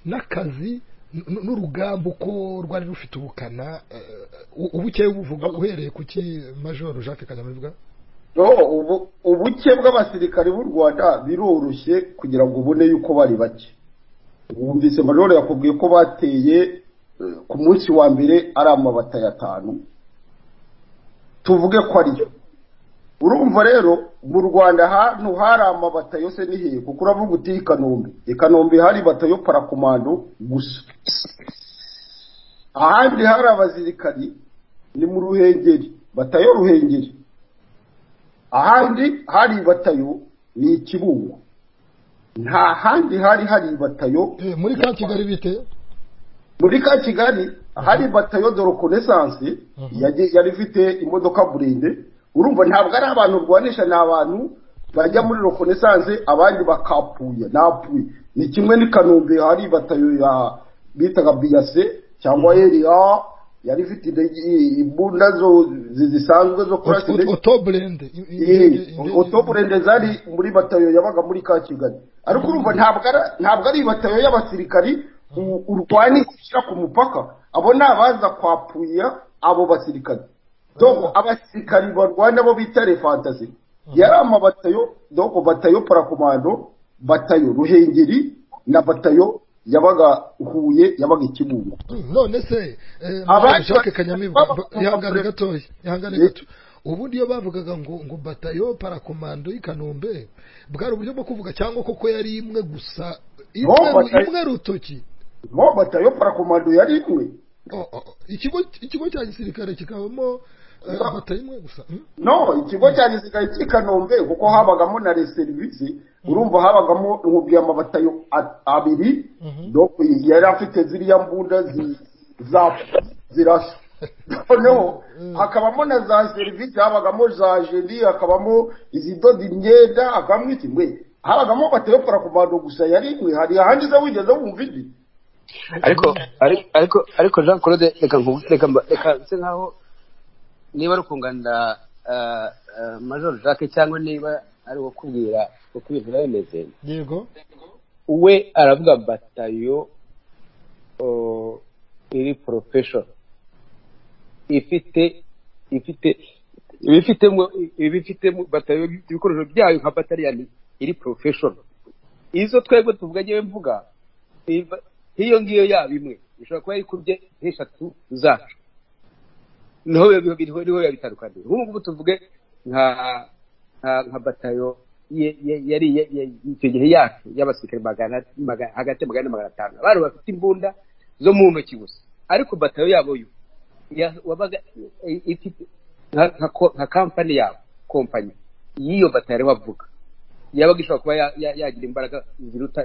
Speaker 1: n'akazi n'urugamba uko rwari rufite ubukana ubuke buvuga uhereye kuki Major Jacques Kanyamibwa
Speaker 3: ubuke bw'abasirikare b'u Rwanda biroroshye kugira ngo ubone yuko bari bake wumvise Major yakubwiye ko bateye ku munsi wa mbere ari amabata ya 5 tuvuge ko ari urumva rero mu Rwanda hano hari amabata yose nihe kuko uravuga uti Kanombe hari batayo parakomando gusa ahandi hari abazirikari ni mu Ruhengeri batayo Ruhengeri ahandi hari batayo ni Kibungo nta handi hari batayo
Speaker 1: muri ka Kigali bite
Speaker 3: muri ka Kigali hari batayo de reconnaissance yari ifite imodoka burende urumva ntabwo ari abantu rwanisha n'abantu bajya muri reconnaissance abandi bakapuye napfuye ni kimwe ni Kanombe hari batayo ya bitaga Biase cyangwa area yari ifite imbunda zo zisanzwe zo kurasa otoburende zari muri batayo yabaga muri ka Kigali ariko urumva ntabwo ari batayo y'abasirikari urwani gushyira ku mupaka abo nabaza kwapuya abo basirikari donc abasirikari barwana bo bitare fantasy yari amabatayo donc batayo parakomando batayo Ruhengeri na batayo yabaga Huye yabaga Kibungo
Speaker 1: none se Jacques Kanyamibwa ihangane gato ubundi iyo bavugaga ngo batayo parakomando y'Ikanombe bwari uburyo bwo kuvuga cyangwa koko yari imwe gusa imwe rutoki
Speaker 3: batayo parakomando yari imwe
Speaker 1: ikigo cya gisirikare kikabamo batayo imwe gusa
Speaker 3: ikigo cya gisirikare cy'Ikanombe kuko habagamo na reservice urumva habagamo nkubwiye amabatayo 2 donc yari afite ziriya mbunda zirasa noneho hakabamo na za service habagamo za jeli hakabamo izidoda imyenda hakabamo ikimwe habagamo batayo parakomando gusa yari imwe hari ahandi za wigeze wumva indi
Speaker 2: ariko Jean Claude reka nse nkaho niba ari ukunganira Major Jacques cyangwa niba ari ukubwira uko ibintu bimeze
Speaker 1: yego
Speaker 2: we aravuga batayo iri profession ibifite batayo ibikoresho byayo nka battalion iri profession izo twebwe tuvuga nyewe mvuga hiyo ngiyo yaba imwe ishobora kuba ikubye nk'eshatu zacu niho bitandukanye nk'ubu tuvuge nka batayo yari icyo gihe yacu y'abasirikare hagati ya 500 bari bafite imbunda zo mu ntoki gusa ariko batayo yabo wabaga ifite nka company yabo kompanyi yiyo batayo bavuga yabaga ishobora kuba yagira imbaraga ziruta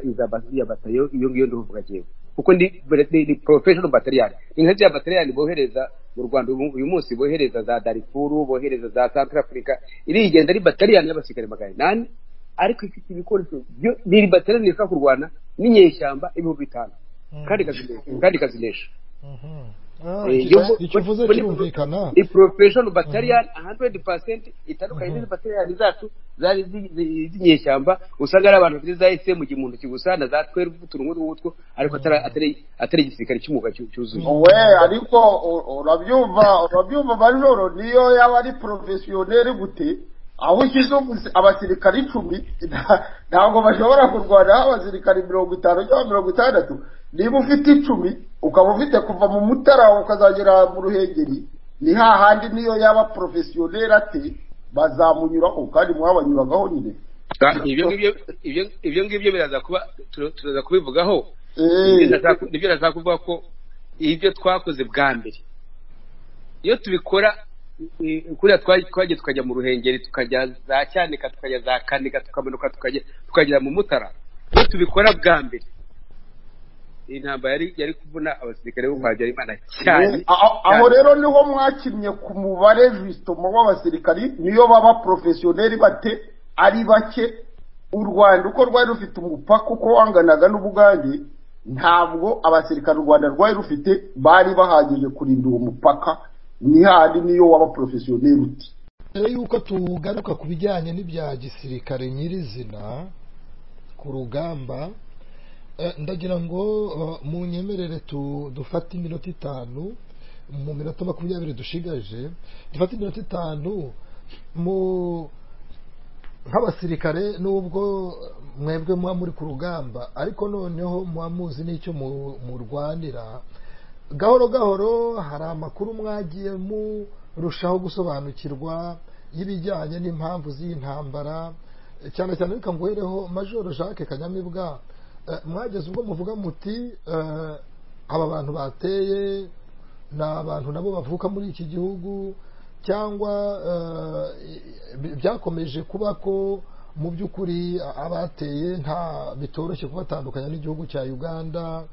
Speaker 2: ya batayo iyo ngiyo nduvuga jewe kuko ni professional battalion inka ya battalion bohereza mu Rwanda uyu munsi bohereza za Darfur bohereza za Central Africa irigenda ari battalion y'abasirikare 800 ariko ifite ibikoresho byo ni battalion ishaka kurwana n'inyeshyamba 5,000 kandi kazinesha
Speaker 1: ikivuze kirumvikana
Speaker 2: ni professional battalion 100% itandukanye n'izi battalion zacu zari zinyeshyamba usanga ari abantu bafite za SM mu gimuntu kigusa na za 12 utuntu ariko atari igisirikare cy'umuga cyuzuye
Speaker 3: ariko urabyumva Majoro niyo yaba ari professionnel gute aho ikizo abasirikare 10 ntabwo bashobora kurwana abasirikare 50 cyangwa 60 niba ufite 10 ukaba ufite kuva mu Mutara ukazagera mu Ruhengeri ni hahandi niyo yaba professionnel ate bazamunyuraho kandi mwabanyuragaho nyine
Speaker 2: ibyo ngibyo biraza kuba turaza kubivugaho nibyo naza kuvuga ko ibyo twakoze bwa mbere iyo tubikora kuriya twagiye tukajya mu Ruhengeri tukajya za Cyanika tukajya za Kanika tukamanuka tukagera mu Mutara iyo tubikora bwa mbere intambara yari kuvuna abasirikare bo kwa Habyarimana cyane
Speaker 3: aho rero niho mwakinnye ku mubare justement w'abasirikari niyo baba professionnel bate ari bake u Rwanda uko rwari rufite umupaka uko wanganaga n'Ubugande ntabwo abasirikare u Rwanda rwari rufite bari bahagije kurinda uwo mupaka ni handi niyo waba professionnel uti
Speaker 1: rero yuko tugaruka ku bijyanye n'ibya gisirikare nyirizina ku rugamba ndagira ngo mu nyemerere dufate iminota 5 mu minota 20 dushigaje dufate iminota 5 mu nk'abasirikare nubwo mwebwe muba muri ku rugamba ariko noneho muba muzi n'icyo murwanira gahoro gahoro hari amakuru mwagiye murushaho gusobanukirwa y'ibijyanye n'impamvu z'intambara cyane cyane reka nguhereho Major Jacques Kanyamibwa mwageze ubwo muvuga muti aba bantu bateye na abantu nabo bavuka muri iki gihugu cyangwa byakomeje kuba ko mu by'ukuri abateye nta bitoroshye kubatandukanya n'igihugu cya Uganda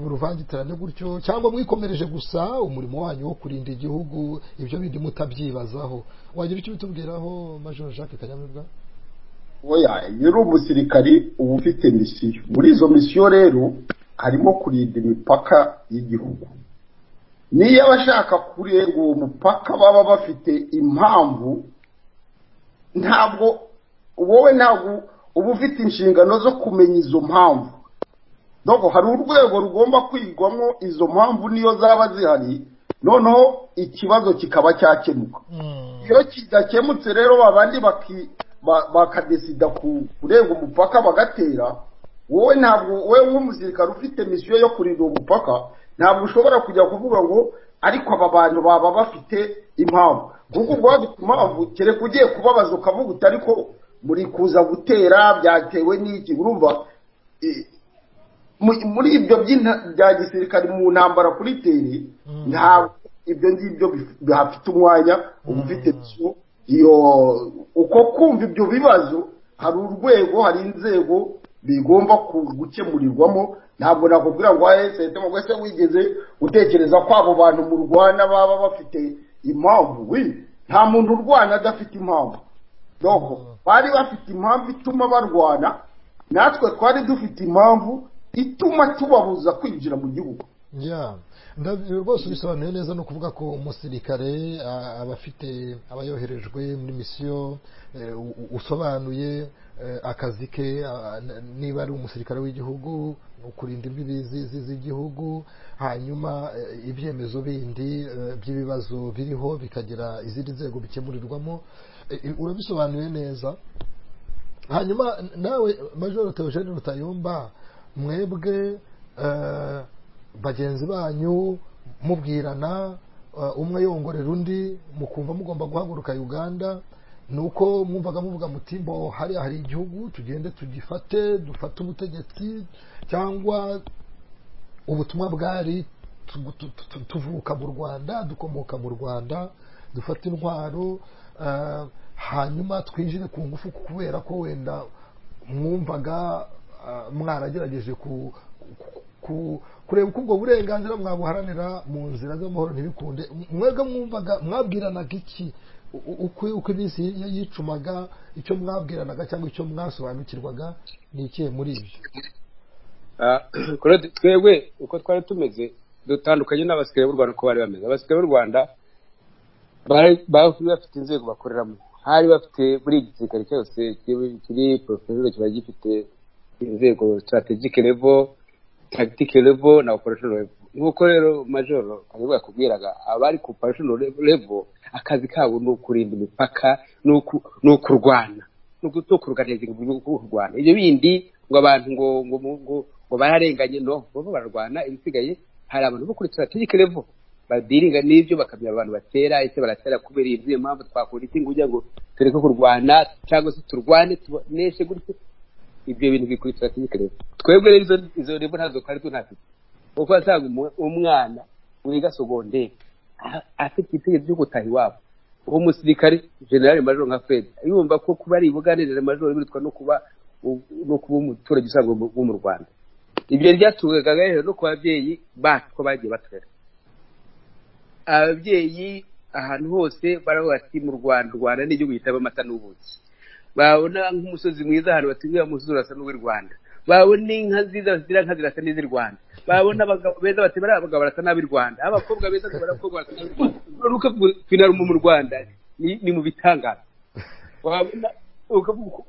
Speaker 1: ruvangitirane gutyo cyangwa mwikomereje gusa umurimo wanyu wo kurinda igihugu ibyo bindi mutabyibazaho wagira icyo bitubwiraho Major Jacques Kanyamibwa
Speaker 3: oya yero umusirikari uba ufite misiyo muri izo misiyo rero harimo kurinda imipaka y'igihugu niyo abashaka kurenga uwo mupaka baba bafite impamvu ntabwo uba ufite inshingano zo kumenya izo mpamvu nubwo hari urwego rugomba kwigwamo izo mpamvu niyo zaba zihari noneho ikibazo kikaba cyakemuka iyo kidakemutse rero babandi bakadesida kurenga umupaka bagatera wowe nk'umusirikare ufite misiyo yo kurinda umupaka ntabwo ushobora kujya kuvuga ngo ariko aba bantu baba bafite impamvu kuko ubwo bafite impamvu kereka ugiye kubabaza ukavuga uti ariko muri kuza gutera byatewe n'iki urumva muri ibyo bya gisirikare mu ntambara kuri teri ntabwo ibyo ngibyo bihafite umwanya uba ufite misiyo iyo uko kumva ibyo bibazo hari urwego hari inzego bigomba gukemurirwamo ntabwo nakubwira ngo sente mu gwese wigeze utekereza ko abo bantu mu Rwanda baba bafite impamvu nta muntu urwana adafite impamvu doko bari bafite impamvu ituma barwana natwe twari dufite impamvu ituma tubabuza kwinjira mu gihugu
Speaker 1: rwose bisobanuye neza no kuvuga ko umusirikare aba yoherejwe muri misiyo usobanuye akazi ke niba ari umusirikare w'igihugu kurinda imbibi z'igihugu hanyuma ibyemezo bindi by'ibibazo biriho bikagira izindi nzego bikemurirwamo urabisobanuye neza hanyuma nawe Major Theogene Rutayomba mwebwe bagenzi banyu mubwirana umwe yongorera undi mukumva mugomba guhaguruka Uganda nuko mwumvaga muvuga muti mbo hari igihugu tugende tugifate dufate ubutegetsi cyangwa ubutumwa bwari tuvuka mu Rwanda dukomoka mu Rwanda dufate intwaro hanyuma twinjire ku ngufu kubera ko wenda mwumvaga mwaragerageje kureba uko ubwo burenganzira mwabuharanira mu nzira z'amahoro ntibikunde mwebwe mwumvaga mwabwiranaga iki uko iminsi yicumaga icyo mwabwiranaga cyangwa icyo mwasobanukirwaga ni ikihe muri ibyo
Speaker 2: twebwe uko twari tumeze dutandukanye n'abasirikare b'u Rwanda uko bari bameze abasirikare b'u Rwanda bari bafite inzego bakoreramo hari bafite buri gisirikare cyose kiri professional kiba gifite inzego strategic level tactic level na operational level nk'uko rero Major ariwe yakubwiraga abari ku operational level akazi kabo no kurinda imipaka no kurwana no gutokuruganiza mu Rwanda ibyo bindi ngo abantu ngo bararenganye no bo bararwana ibisigaye hari abantu bo kuri strategic level badiringa n'ibyo bakamya abantu batera ese baratera kubera iziye mpamvu twakora iki ngujya ngo tureke kurwana cyangwa se turwane tuneshe gutyo ibyo bintu bikuri strategic level twebwe rero izo level ntazo kwari tunafite uko asanga umwana wiga secondaire afite itegeko ryo gutaha iwabo. Uwo musirikare general major nka Fred yumva ko kuba ari buganirira major birutwa no kuba umuturage usanzwe wo mu Rwanda. Ibyo ryatugaga rero no ku babyeyi bacu ko bagiye batwera. Ababyeyi ahantu hose baravuga ati mu Rwanda n'igihugu gitaba amata n'ubuki. Babona nk'umusozi mwiza ahantu batuye umusozi urasa n'uw'i Rwanda. Babona inka nziza zirasa n'iz'i Rwanda. Babona abagabo beza batebera abagabo barasa n'ab'i Rwanda. Abakobwa beza abakobwa barasa n'ab'i Rwanda. Nuko finara mu Rwanda ni mu bitangara. Wabona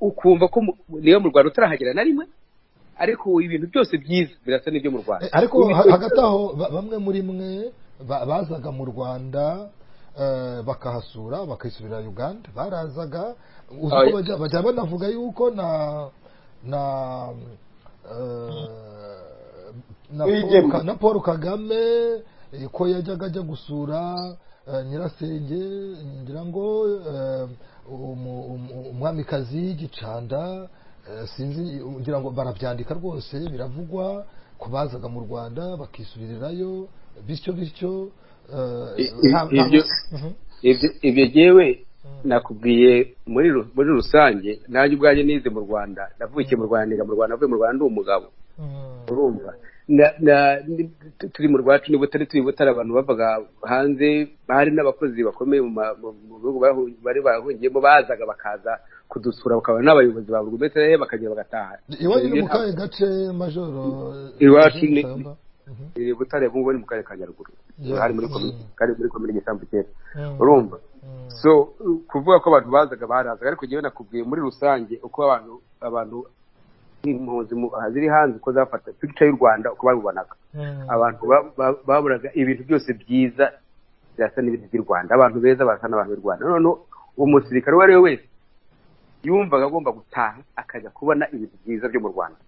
Speaker 2: ukumva ko niyo mu Rwanda utarahagera na rimwe, ariko ibintu byose byiza birasa n'ibyo mu Rwanda.
Speaker 1: Ariko hagati aho bamwe muri mwe bazaga mu Rwanda bakahasura bakisubira Uganda, barazaga uko bajya banavuga yuko na Paul Kagame ko yajyaga ajya gusura nyirasenge ngira ngo umwamikazi Gicanda, sinzi ngira ngo barabyandika rwose biravugwa ko bazaga mu Rwanda bakisubirirayo bityo
Speaker 2: ibyo jewe nakubwiye muri rusange. Nanjye ubwanjye nize mu Rwanda, navukiye mu Rwanda, niga mu Rwanda, navuye mu Rwanda ndi umugabo. Urumva turi mu rwacu niba turi butari abantu bavaga hanze, bari n'abakozi bakomeye mu bihugu bari bahungiyemo, bazaga bakaza kudusura, bakaba n'abayobozi ba burugumesitiri bakagenda bagataha.
Speaker 1: Iwanyu ni mu kahe gace majoro?
Speaker 2: Iwacu ni Butare, bungo ni mu karere ka Nyaruguru, hari muri komine Gisambukera. Urumva so kuvuga ko abantu bazaga barazaga, ariko jewe nakubwiye muri rusange uko abantu impunzi ziri hanze ko zafata picture y'u Rwanda uko babibonaga. Abantu baburaga ibintu byose byiza byasa n'ibintu by'u Rwanda, abantu beza basa n'abantu b'u Rwanda. None umusirikare uwo ari we wese yumvaga agomba gutaha akajya kubona ibintu byiza byo mu Rwanda,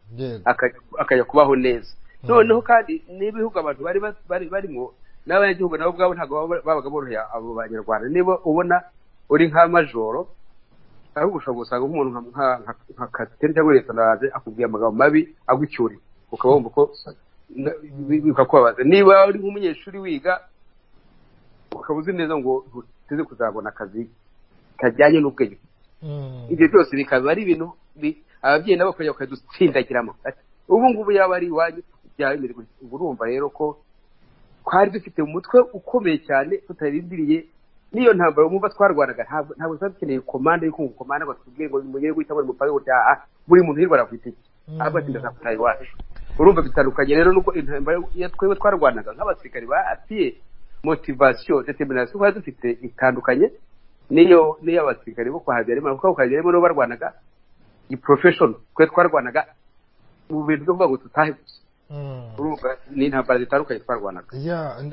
Speaker 2: akajya kubaho neza. Noneho kandi n'ibihugu abantu bari barimo n'abanyagihugu nabo ubwabo ntabwo babaga boroheye abo banyarwanda. Niba ubona uri nka majoro, ahubwo ushobora gusanga nk'umuntu nka kapiteni cyangwa leta akubwiye amagambo mabi agucyuriye, ukaba wumva ko bikakubabaza. Niba uri nk'umunyeshuri wiga, ukaba uzi neza ngo uteze kuzabona akazi kajyanye n'ubwenge. Ibyo byose bikaba ari ibintu ababyeyi nabo bakajya bakadutsindagiramo. Ubu ngubu yaba ari iwanyu byaba bimeze gutya. Urumva rero ko twari dufite umutwe ukomeye cyane tutarindiriye niyo ntambara umva twarwanaga. Ntabwo twari dukeneye komanda y'uko komanda ngo tubwire ngo mugere guhita muri mupaka gutya, buri muntu hirwa arakwiteke abatinda zakutaye iwacu. Urumva bitandukanye rero nuko intambara twebwe twarwanaga nk'abasirikari ba apiye, motivation determination twari dufite itandukanye niyo abasirikari bo kwa Habyarimana, kuko kwa Habyarimana no barwanaga i profession, twe twarwanaga mu bintu byo kuvuga ngo tutahe gusa. Urumva ni intambara zitandukanye twarwanaga.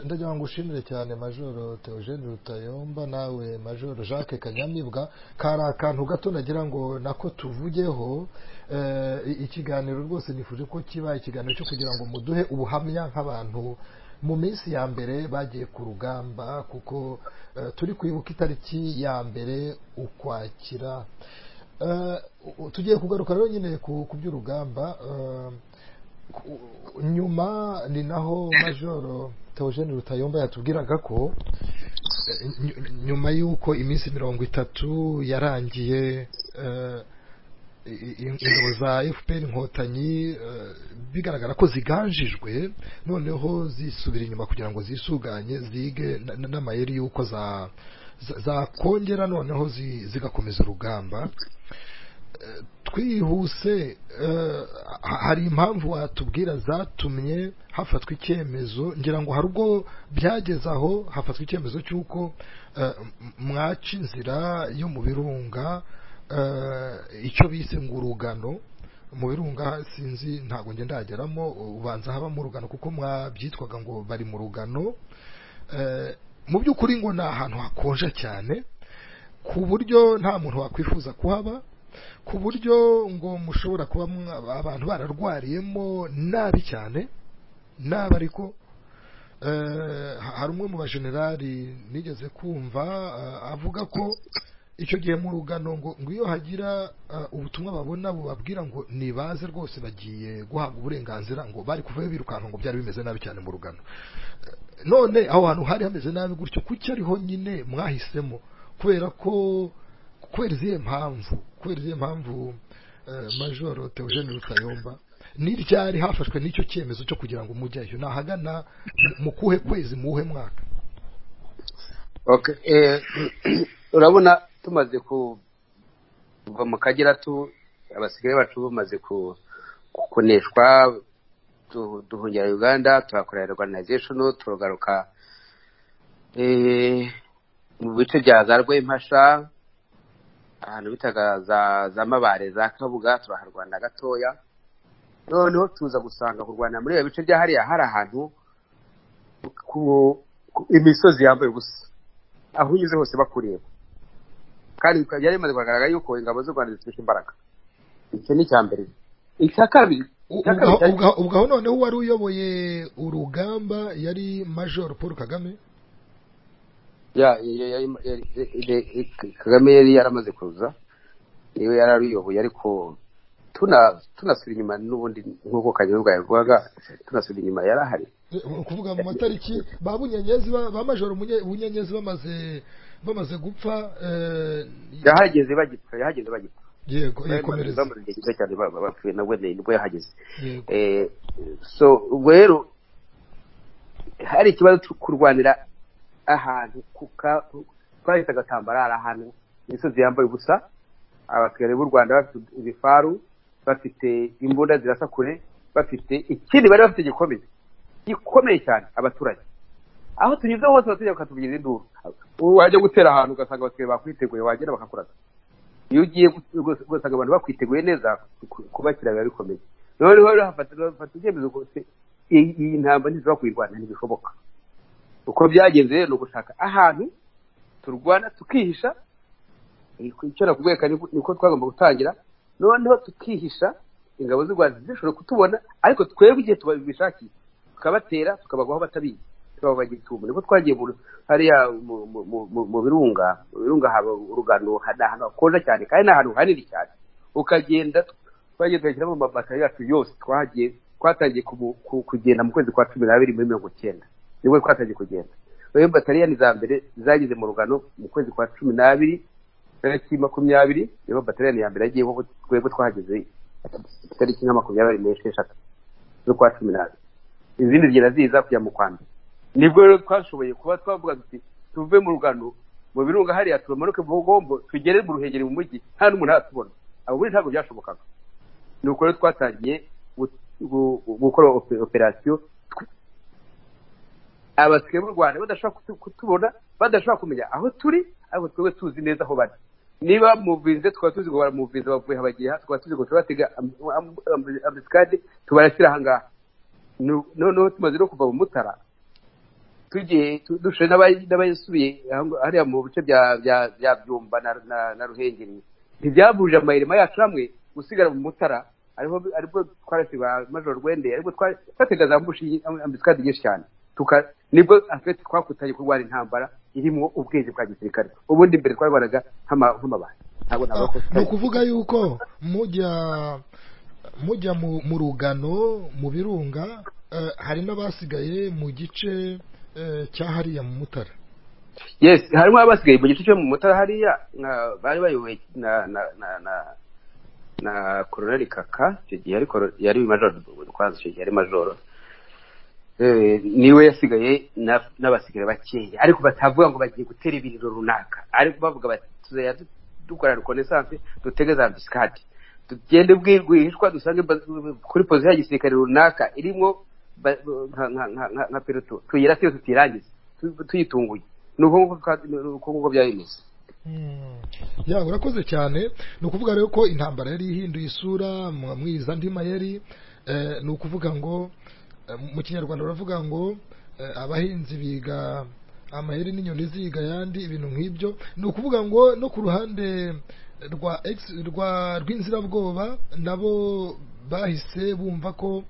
Speaker 1: Ndagira ngo ushimire cyane Majoro Theogene Rutayomba, nawe Majoro Jacques Kanyamibwa. Kari akantu gato nagira ngo nako tuvugeho. Ikiganiro rwose nifuje ko kiba ikiganiro cyo kugira ngo muduhe ubuhamya nk'abantu mu minsi ya mbere bagiye ku rugamba, kuko turi kwibuka itariki ya mbere Ukwakira. Tugiye kugaruka rero nyine ku by'urugamba. Nyuma ni naho Majoro Theogene Rutayomba yatubwiraga ko nyuma y'uko iminsi 30 yarangiye ingabo za FPR Inkotanyi bigaragara ko ziganjijwe, noneho zisubira inyuma kugira ngo zisuganye zige n'amayeri y'uko zakongera noneho zigakomeza urugamba. Twihuse, hari impamvu watubwira zatumye hafatwa icyemezo, ngira ngo hari ubwo byageze aho hafatwa icyemezo cy'uko mwaca inzira yo mu birunga, icyo bise ngo urugano. Mu birunga sinzi, ntabwo nge ndageramo, ubanza haba mu rugano kuko mwabyitwaga ngo bari mu rugano. Mu by'ukuri ngo ni ahantu hakonja cyane ku buryo nta muntu wakwifuza kuhaba, ku buryo ngo mushobora kuba abantu bararwariyemo nabi cyane nabi. Ariko hari umwe mu bajenerali nigeze kumva avuga ko icyo gihe mu rugano ngo iyo hagira ubutumwa babona bubabwira ngo nibaze rwose bagiye guhabwa uburenganzira, ngo bari kuvayo birukanka, ngo byari bimeze nabi cyane mu rugano. none aho hantu hari hameze nabi gutyo kuki ariho nyine mwahisemo kubera izihe mpamvu Major Theogene Rutayomba n'iryari hafashwe n'icyo cyemezo cyo kugira ngo mujyayo nahagana mu kuhe kwezi muhe mwaka?
Speaker 2: Okay, urabona tumaze kuva mu Kagera abasigare bacu bamaze kuneshwa duhungira Uganda tuhakorera organization turagaruka mu bice bya za Rwempasha ahantu bitaga za Mabare za Kabuga turaharwana gatoya noneho tuza gusanga kurwana muri bice bya hariya hari ahantu imisozi yambaye ubusa aho unyuze hose bakureba kandi byari bimaze kugaragara yuko ingabo z'u Rwanda zifite imbaraga. Icyo ni cyambere. Icya kabiri
Speaker 1: ubwo noneho wari uyoboye urugamba yari Major Paul Kagame.
Speaker 2: Kagame yari yaramaze kuza niwe yararuyoboye ariko tunasubira inyuma n'ubundi nk'uko Kanyarwanda yavugaga tunasubira inyuma yarahari
Speaker 1: kuvuga mu matariki ba Bunyenyezi ba Major Bunyenyezi bamaze gupfa
Speaker 2: yahageze bagipfa
Speaker 1: yego yakomereza
Speaker 2: igihe cyane bapfuye nawe nibwo yahageze so rero hari ikibazo cyo kurwanira ahantu twahita Gatambara ahantu imisozi yambaye ubusa abasigare b'u Rwanda bafite ibifaru bafite imbunda zirasa kure bafite ikindi bari bafite gikomeye cyane abaturage aho tunyuze hose abaturage bakatuvugira induru wajya gutera ahantu ugasanga abasigare bakwiteguye wagenda bakakuraza iyo ugiye gusanga abantu bakwiteguye neza kubakira biba bikomeye noneho hafata ibyemezo rwose iyi ntambara ntizishobora kuyirwana ntibishoboka uko byagenze rero ni ugushaka ahantu turwana tukihisha icyo nakubweka niko twagomba gutangira noneho tukihisha ingabo z'u Rwanda zishobora kutubona ariko twebwe igihe tubishakiye tukabatera tukabagwaho batabizi tubabagira itumo niko twagiye hariya mu birunga haba urugano ahantu hakonja cyane kandi n'ahantu hanini cyane ukagenda twagiye tugashyiramo amabatari yacu yose twatangiye kugenda mu kwezi kwa 12 muri 1990 nibwo twatangiye kugenda rero batariyani za mbere zagize mu rugano mu kwezi kwa 12 tariki 20 nibo batariyani ya mbere yagiye twebwe twahageze tariki 26 zo kwa 12 izindi zigenda ziza kujya mu Kwanda nibwo rero twashoboye kuba twavuga duti tuve mu rugano mu birunga hariya tumanuke mu Bugombo tugere mu Ruhengeri mu mujyi nta n'umuntu atubona abo buri ntabwo byashobokaga nuko rero twatangiye gukora operation abasigare b'u Rwanda badashobora kutubona badashobora kumenya aho turi ariko twebwe tuzi neza aho bari niba muvinze tukaba tuzi ngo baramuvinze bavuye habagiye tukaba tuzi ngo tubatega ambiscade tubarashyira ahangaha noneho tumaze no kuva mu Mutara tugiye dushe n'abayisubiye hariya mu bice bya Byumba na Ruhengeri ntibyabuje amayirima yacu hamwe gusigara mu Mutara aribwo twarasiba Major Rwende aribwo twatega za mbushi ambiscade nyinshi cyane nibwo afite twakutanye kurwara intambara irimo ubwenge bwa gisirikare ubundi mbere twarwaraga nk'amabandi ntabwo nabako
Speaker 1: no kuvuga yuko mujya mu rugano mu birunga hari n'abasigaye mu gice cyahariya mu Mutara.
Speaker 2: Yes, harimo abasigaye mu gice cyo mu Mutara hariya bari bayoboye na Colonel Kaka icyo gihe ariko yari Major kwanza icyo gihe yari Major niwe yasigaye n'abasigare bakeya ariko batavuga ngo bagiye gutera ibiriro runaka ariko bavuga bati tuzaya dukora reconnaissance dutege za ambiscade tugende bwirwishwa dusange kuri position ya gisirikare runaka irimo nka peloton tuyirasiye tutirangize tuyitunguye nuko byayimeze.
Speaker 1: Ya urakoze cyane no kuvuga rero ko intambara yari ihinduye isura mwiza ndima yari no kuvuga ngo mu Kinyarwanda baravuga ngo abahinzi biga amaheri n'inyoni ziga yandi ibintu nk'ibyo ni ukuvuga ngo no ku ruhande rw'inzirabwoba nabo bahise bumva ko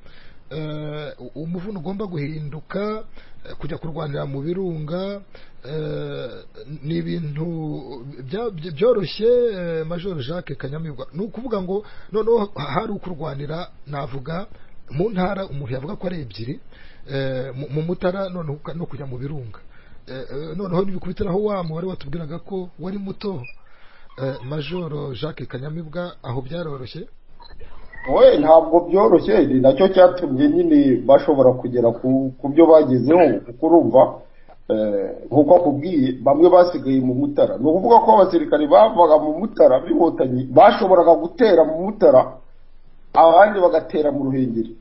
Speaker 1: umuvuno ugomba guhinduka kujya kurwanira mu birunga ni ibintu byoroshye. Major Jacques Kanyamibwa ni ukuvuga ngo noneho hari ukurwanira navuga mu ntara umuntu yavuga ko ari ebyiri mu Mutara none no kujya mu Birunga. Noneho nibikubitiraho wa muhari watubwiraga ko wari muto, Majoro Jacques Kanyamibwa, aho byaroroshye?
Speaker 3: we ntabwo byoroshye, ni nacyo cyatumye nyine bashobora kugera ku byo bagezeho, kuko urumva nkuko akubwiye bamwe basigaye mu Mutara. Ni ukuvuga ko abasirikari bavaga mu Mutara b'inkotanyi bashoboraga gutera mu Mutara, abandi bagatera mu Ruhengeri.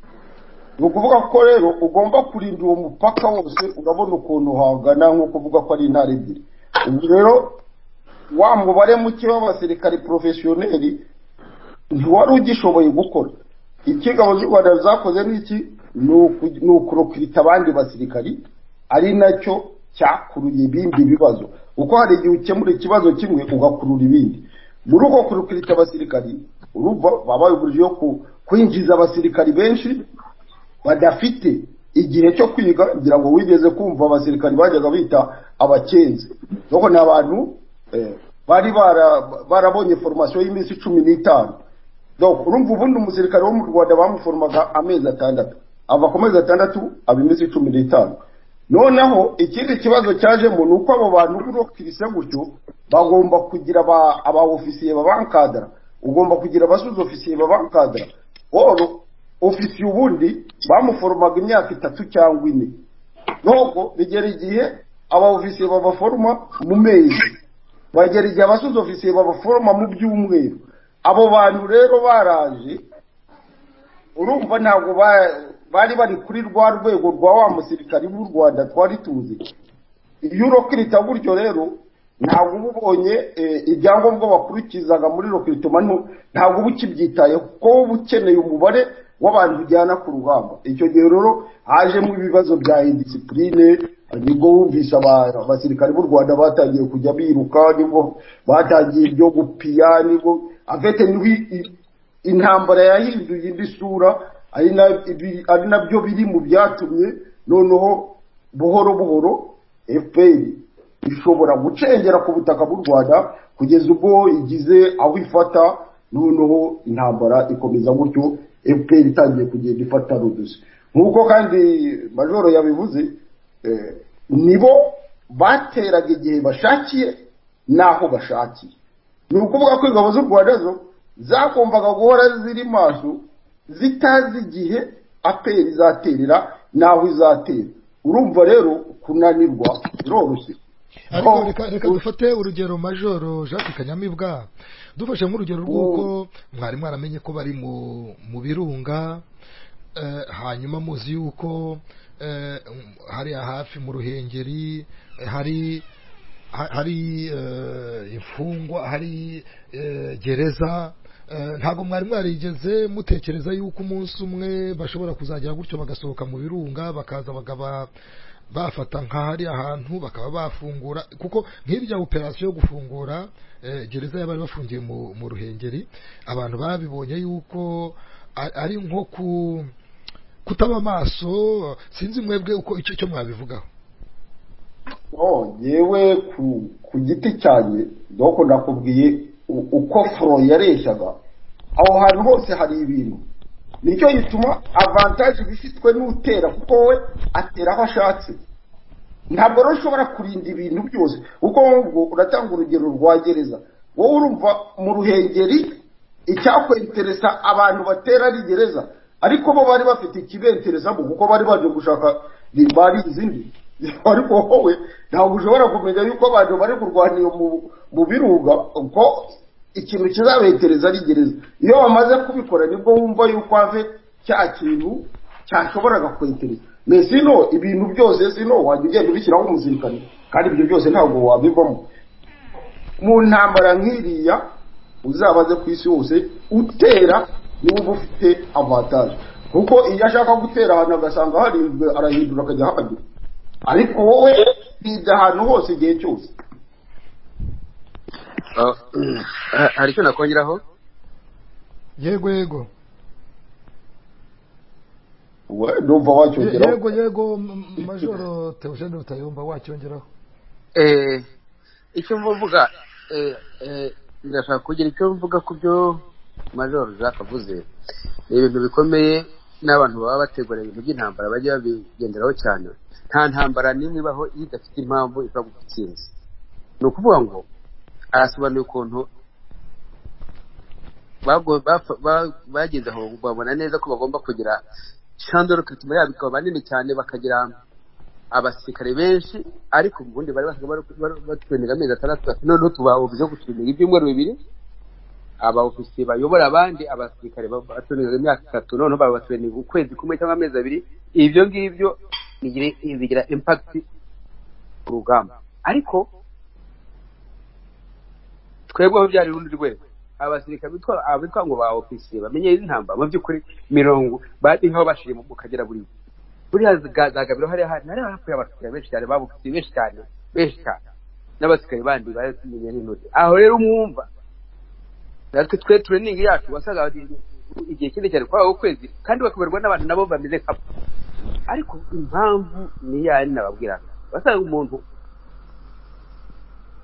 Speaker 3: Ni ukuvuga ko rero ugomba kurinda uwo mupaka wose, urabona ukuntu hangana, nko kuvuga ko ari intara ebyiri. Ubu rero wa mubare muke w'abasirikari professioneli ntiwari ugishoboye gukora. Ikigabo cy'u Rwanda zakoze n'iki, ni ukurokirita abandi basirikari, ari nacyo cyakuruye ibindi bibazo, kuko hari igihe ukemura ikibazo kimwe ugakurura ibindi. Muri uko kurokirita abasirikari, urumva babaye uburyo yo kwinjiza abasirikari benshi badafite igihe cyo kwiga. Ngira ngo wigeze kumva abasirikari bajyaga bita abakenzi, nuko ni abantu bari barabonye formation y'iminsi 15. Donc urumva ubundi umusirikare wo mu Rwanda bamuformaga amezi 6, ava ku mezi 6 aba iminsi 15. Noneho ikindi kibazo cyajemo nuko abo bantu burokirise gutyo bagomba kugira aba ofisiye babankadara, ugomba kugira abasuzi ofisiye babankadara. Ofisiye ubundi bamuformaga imyaka 3 cyangwa 4, nuko bigera igihe aba ofisiye babaforma mu mezi, bagera igihe abasuzi ofisiye babaforma mu byumweru. Abo bantu rero baraje, urumva ntabwo bari kuri rwa rwego rwa wa musirikari w'u Rwanda twari tuzi. Iyo urokirita gutyo rero ntabwo ubonye ibyangombwa bakurikizaga muri rokiritomano, ntabwo ubukibyitaye kuko ubukeneye umubare w'abantu bijyana ku rugamba. Icyo gihe rero hajemo ibibazo bya indiscipline, nibwo wumvise abasirikari b'u Rwanda batangiye kujya biruka, nibwo batangiye ibyo gupiya, nibwo afite intambara yahinduye indi sura, ari nabyo biri mu byatumye noneho buhoro buhoro FPR ishobora gucengera ku butaka bw'u Rwanda kugeza ubwo igize aho ifata. Noneho intambara ikomeza gutyo, FPR itangiye kugenda ifata rudusi. Nk'uko kandi Majoro yabivuze, nibo bateraga igihe bashakiye naho bashakiye. Ni ukuvuga ko ingabo z'u Rwanda zo zagombaga guhora ziri maso, zitazi igihe APR izaterera naho izatera. Urumva rero kunanirwa biroroshye.
Speaker 1: Ariko reka dufate urugero Majoro Jacques Kanyamibwa, dufashe nk'urugero rw'uko mwari mwaramenye ko bari mu Birunga, hanyuma muzi yuko hari hafi mu Ruhengeri hari imfungwa, hari gereza. Ntabwo mwari mwarigeze mutekereza yuko umunsi umwe bashobora kuzagera gutyo bagasohoka mu Birunga bakaza bagaba bafata nk'ahari ahantu bakaba bafungura? Kuko nk'irya operation yo gufungura gereza y'abari bafungiye mu Ruhengeri, abantu babibonye yuko ari nko kutaba maso. Sinzi mwebwe uko icyo mwabivugaho.
Speaker 3: Yewe ku giti cyanjye doko nakubwiye uko fro yareshyaga aho hantu hose hari ibintu. Nicyo gituma avantage bifitwe n'utera, kuko we atera aho ashatse. Ntabwo rero ushobora kurinda ibintu byose, kuko ngo uratanga urugero rwa gereza. Wowe urumva mu Ruhengeri icyakwenteresa abantu batera ari gereza, ariko bo bari bafite ikibenteresa kuko bari baje gushaka bari izindi. Ariko wowe ntabwo ushobora kumenya yuko abantu bari kurwanira mu Birunga uko ikintu kizabentereza ari gereza. Iyo bamaze kubikora nibwo wumva yuko ave cya kintu cyashoboraga kwentereza. Mesino ibintu byose sino wajya ugenda ubishyiraho umusirikare, kandi ibyo byose ntabwo wabivamo. Mu ntambara nk'iriya uzabaze ku isi hose utera niba ufite avantage, kuko iyo ashaka gutera ahantu agasanga harinzwe arahindura akajya ahandi. Ariko wowe nijya ahantu hose igihe cyose.
Speaker 2: Hari icyo nakongeraho?
Speaker 1: Yego
Speaker 3: ndumva wacyongeraho.
Speaker 1: Yego Majoro Theogene Rutayomba, wacyongeraho.
Speaker 2: Icyo mvuga, ndashaka kugira icyo mvuga ku byo Majoro Jacques avuze. Ni ibintu bikomeye n'abantu baba bategura ibintu by'intambara bajya babigenderaho cyane, nta ntambara n'imwe ibaho idafite impamvu iva gutsinza. Ni ukuvuga ngo arasobanuye ukuntu bageze aho babona neza ko bagomba kugira chandoro kirituma yabo ikaba banini cyane, bakagira abasirikare benshi, ariko ubundi bari batwenera amezi 6, noneho tubaho byo gutwenera ibyumweru 2, abaofisiye bayobora abandi abasirikare batwenera imyaka 3, noneho babatwenera ukwezi kumwe cyangwa amezi 2. Ibyo ngibyo bigira impact ku rugamba. Ariko twebwe aho byari rundi rwego, abasirikare bitwa ngo ba ofisiye bamenye intambara mu by'ukuri 70 bari nkaho bashire mu kagera buri hazagabiro hari hafuye abasirikare benshi cyane, babufitiye benshi cyane n'abasirikare bandi bamenye n'intoki. Aho rero umwumva natwe twe training yacu wasaga igihe kindi cyane kwa ukwezi, kandi bakuberwa n'abantu nabo bameze kapa. Ariko impamvu ni yani nababwira, wasaga umuntu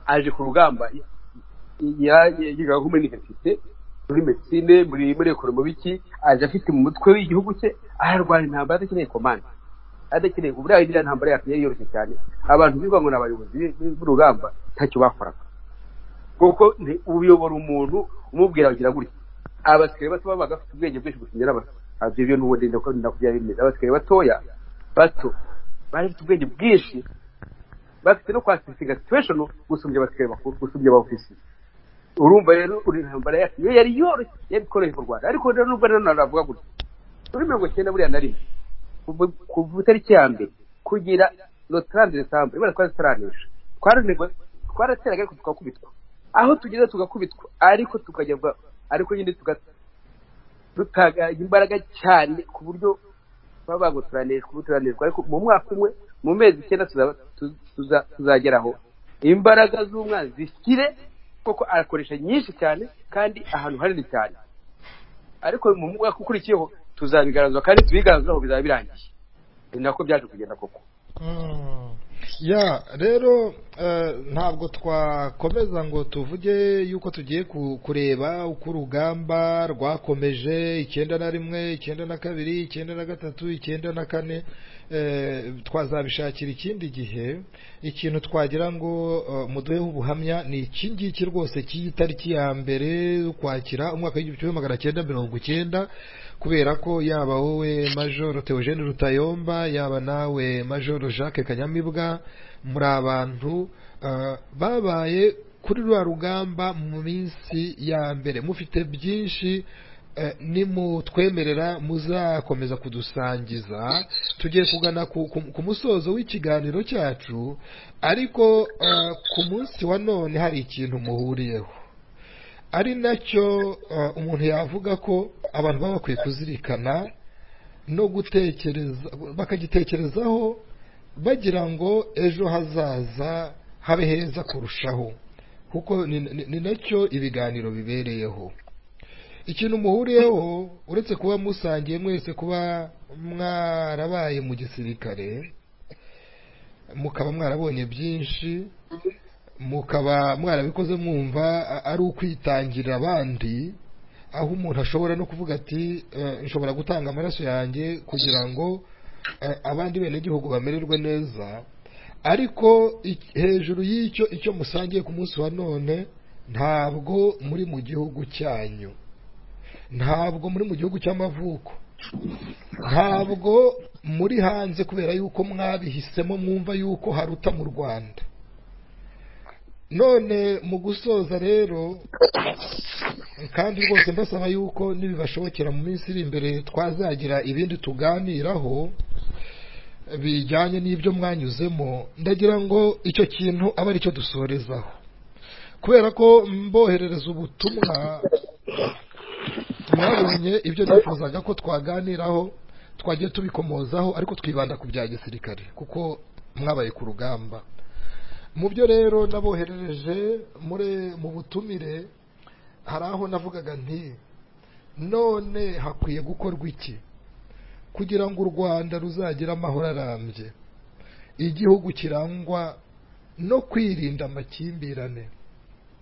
Speaker 2: aje ku rugamba yiga nko muri universite, muri medicine, muri ekonomi biki, aje afite mu mutwe w'igihugu cye ararwana intambara adakeneye komanda, adakeneye uburayi iriya ntambara yacu yari yoroshye cyane. Abantu bivuga ngo n'abayobozi b'urugamba ntacyo bakoraga, kuko ubuyobora umuntu umubwira agira gutya. Abasirikare bato babaga bafite ubwenge bwinshi gusinyira abasirikare, ibyo n'ubundi ndakubya bimeze. Abasirikare batoya bato bari bafite ubwenge bwinshi, bafite no kwasiga situation gusumbya abasirikare bakuru, gusumbya abofisiye. Urumva rero uri ntambara yacu iyo yari yoroshye yabikoroheye mu Rwanda. Ariko rero nubwo naravuga gutya muri 19 buriya nari kuva itariki ya mbere kugira no 30 December ibara twazitaranisha, twarateraga ariko tukakubitwa, aho tugeze tugakubitwa, ariko tukajya ariko nyine dutaga imbaraga cyane ku buryo babago turaneshwa. Ariko mu mwaka umwe mu mezi 9 tuzageraho imbaraga z'umwanzi zishyire, kuko arakoresha nyinshi cyane kandi ahantu hanini cyane. Ariko mu mwaka ukurikiyeho tuzabigaranzwa, kandi tubigaranzwa aho bizaba birangiye. Ni nako byaje kugenda koko.
Speaker 1: Ya rero ntabwo twakomeza ngo tuvuge yuko tugiye kureba uko urugamba rwakomeje 91, 92, 93, 94. Twazabishakira ikindi gihe. Ikintu twagira ngo muduheho ubuhamya ni iki ngiki rwose cy'itariki ya mbere ukwakira umwaka w'1990, kubera ko yaba wowe Major Theogene Rutayomba, yaba nawe Major Jacques Kanyamibwa, muri abantu babaye kuri rwa rugamba mu minsi ya mbere, mufite byinshi nimutwemerera muzakomeza kudusangiza. Tugiye kugana ku musozo w'ikiganiro cyacu, ariko ku munsi wa none hari ikintu muhuriyeho, ari nacyo umuntu yavuga ko abantu baba bakwiye kuzirikana no gutekereza, bakagitekerezaho bagira ngo ejo hazaza habe heza kurushaho, kuko ni nacyo ibiganiro bibereyeho. Ikintu muhuriyeho uretse kuba musangiye mwese kuba mwarabaye mu gisirikare, mukaba mwarabonye byinshi, mukaba mwarabikoze mwumva ari ukwitangirira abandi, aho umuntu ashobora no kuvuga ati nshobora gutanga amaraso yanjye kugira ngo abandi bene gihugu bamererwe neza. Ariko hejuru y'icyo icyo musangiye ku munsi wa none, ntabwo muri mu gihugu cyanyu, ntabwo muri mu gihugu cy'amavuko, ntabwo muri hanze kubera yuko mwabihisemo mwumva yuko haruta mu Rwanda. None mu gusoza rero, kandi rwose ndasaba yuko nibibashobokera mu minsi iri imbere twazagira ibindi tuganiraho bijyanye n'ibyo mwanyuzemo, ndagira ngo icyo kintu aba ari cyo dusorezaho, kubera ko mboherereza ubutumwa mwabonye ibyo nifuzaga ko twaganiraho, twagiye tubikomozaho, ariko twibanda ku bya gisirikare kuko mwabaye ku rugamba. Mu byo rero naboherereje mu butumire, hari aho navugaga nti none hakwiye gukorwa iki kugira ngo u Rwanda ruzagira amahoro arambye, igihugu kirangwa no kwirinda amakimbirane,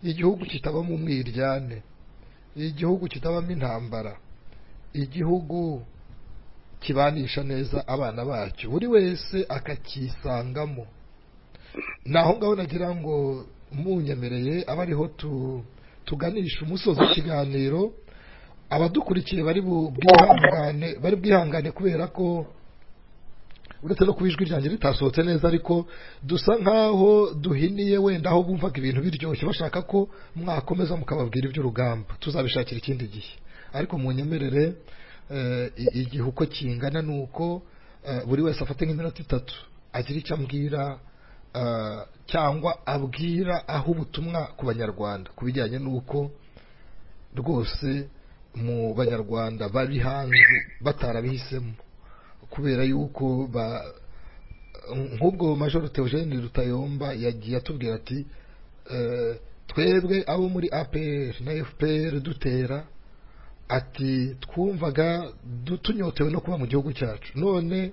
Speaker 1: igihugu kitabamo umwiryane, igihugu kitabamo intambara, igihugu kibanisha neza abana bacyo buri wese akakisangamo. Naho ngaho nagira ngo munyemereye abariho tuganisha umusozo w'ikiganiro, abadukurikiye bari bwihangane kubera ko uretse no kubijwi ryanjye ritasohotse neza, ariko dusa nkaho duhiniye wenda aho bumvaga ibintu biryoshye bashaka ko mwakomeza mukababwira iby'urugamba. Tuzabishakira ikindi gihe, ariko munyemerere igihe uko kingana nuko buri wese afate nk'iminota 3 agira icyo ambwira cyangwa abwira aho ubutumwa ku banyarwanda ku bijyanye n'uko rwose mu banyarwanda bari hanze batarabihisemo, kubera yuko nk'ubwo Major Theogene Rutayomba yagiye atubwira ati twebwe abo muri APR na FPR dutera, ati twumvaga tunyotewe no kuba mu gihugu cyacu, none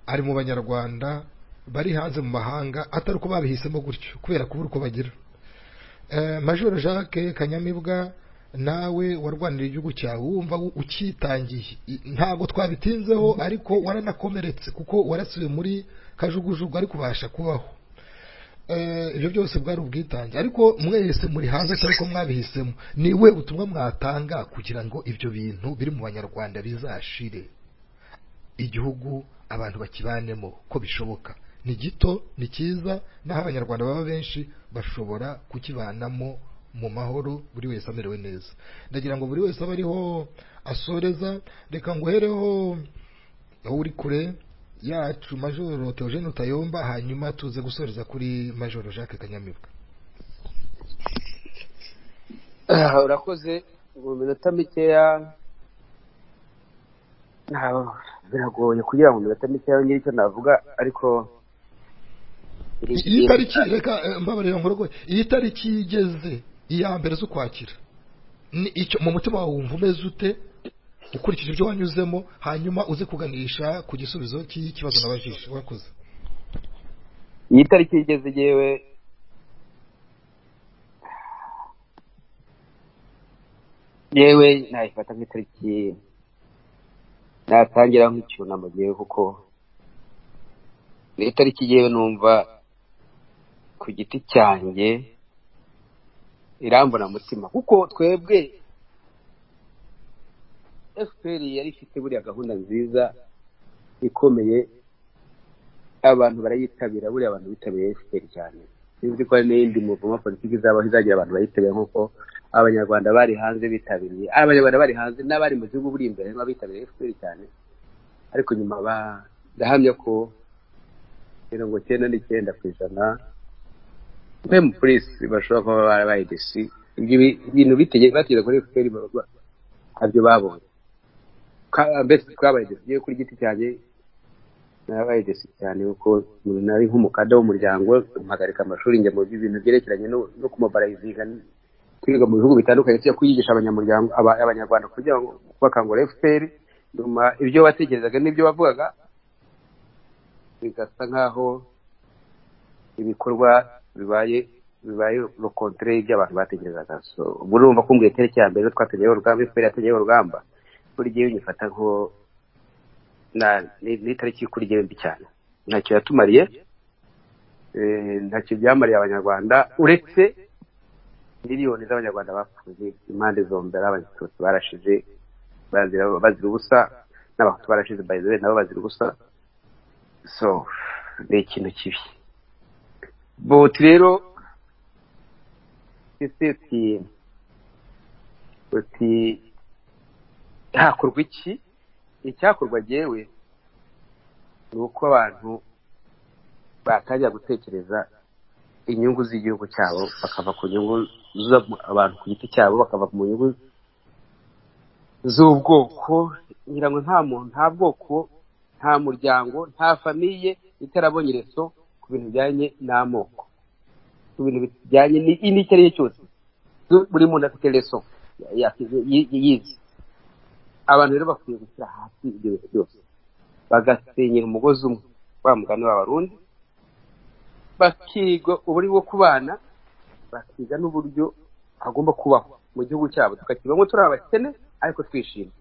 Speaker 1: ari mu banyarwanda bari hanze mu mahanga atari uko babihisemo gutyo kubera kubura uko bagira. Major Jacques Kanyamibwa, nawe warwanira igihugu cyawe wumva ukitangiye, ntabwo twabitinzeho, ariko waranakomeretse kuko warasubiye muri kajugujugu ariko ubasha kubaho. Ibyo byose bwari ubwitange, ariko mwese muri hanze ariko mwabihisemo. Niwe ubutumwa mwatanga kugira ngo ibyo bintu biri mu banyarwanda bizashire, igihugu abantu bakibanemo ko bishoboka? Ni gito, ni cyiza, naho abanyarwanda baba benshi bashobora kukibanamo mu mahoro, buri wese amerewe neza. Ndagira ngo buri wese abe ariho asoreza. Reka nguhereho aho uri kure yacu Major Theogene Rutayomba, hanyuma tuze gusoreza kuri Major Jacques Kanyamibwa.
Speaker 2: Urakoze. Mu minota mikeya biragoye kugira ngo mu minota mikeya ngire icyo navuga, ariko
Speaker 1: iyi tariki, reka mbabarira nkorogo, iyi tariki igeze iya mbere z'Ukwakira, ni icyo mu mutima wawe wumva umeze ute ukurikije ibyo wanyuzemo, hanyuma uze kuganisha ku gisubizo cy'ikibazo nabajije. Urakoze.
Speaker 2: Iyi tariki igeze yewe nayifata nk'itariki natangira nk'icyunamo gihe, kuko ni itariki yewe numva ku giti cyanjye irambona mutima, kuko twebwe FPR yari ifite buriya gahunda nziza ikomeye, abantu barayitabira, buriya abantu bitabiriye FPR cyane. Sinzi ko n'indi movement politiki izabaho izagira abantu bayitabira nk'uko abanyarwanda bari hanze bitabiriye. Abanyarwanda bari hanze n'abari mu gihugu buri imbere n'abitabiriye FPR cyane, ariko nyuma ndahamya ko 99% mu polisi bashobora kuba barabaye desi. Ibintu bategera kuri FPR ntabyo babonye. Mbese twabaye desi kuri giti cyanjye, nabaye desi cyane kuko nari nk'umukada w'umuryango, mpagarika amashuri njya mu bintu byerekeranye no kumobarayizinga, kwiga mu bihugu bitandukanye cyo kwigisha abanyarwanda kugira ngo bakangura FPR. Nyuma ibyo batekerezaga n'ibyo bavugaga bigasa nkaho ibikorwa bibaye le contraire y'ibyo abantu batekerezaga. So urumva ko mbwe tariki ya mbere twategeyeho urugamba, FPR yategeyeho urugamba, kuri gihe nyifata nko ni tariki kuri gihe mbi cyane, ntacyo yatumariye, ntacyo byamariye abanyarwanda, uretse miliyoni z'abanyarwanda bapfuye impande zombi. Abatutsi barashize bazira ubusa, n'abahutu barashize by the way nabo bazira ubusa. So ni ikintu kibi. But rero uti hakorwa iki? Icyakorwa jewe ni uko abantu batajya gutekereza inyungu z'igihugu cyabo, bakava ku nyungu z'abantu ku giti cyabo, bakava mu nyungu z'ubwoko. Ngira ngo nta muntu, nta bwoko, nta muryango, nta famiye itarabonye reso ku bintu bijyanye n'amoko, ku bintu bijyanye n'icyo ari cyo cyose. Buri muntu afite reso yize. Abantu rero bakwiye gushyira hasi ibyo bintu byose, bagasenyera umugozi umwe, wa mugani w'Abarundi, bakiga uburyo bwo kubana, bakiga n'uburyo hagomba kubaho mu gihugu cyabo, tukakibamo turi abakene ariko twishimye.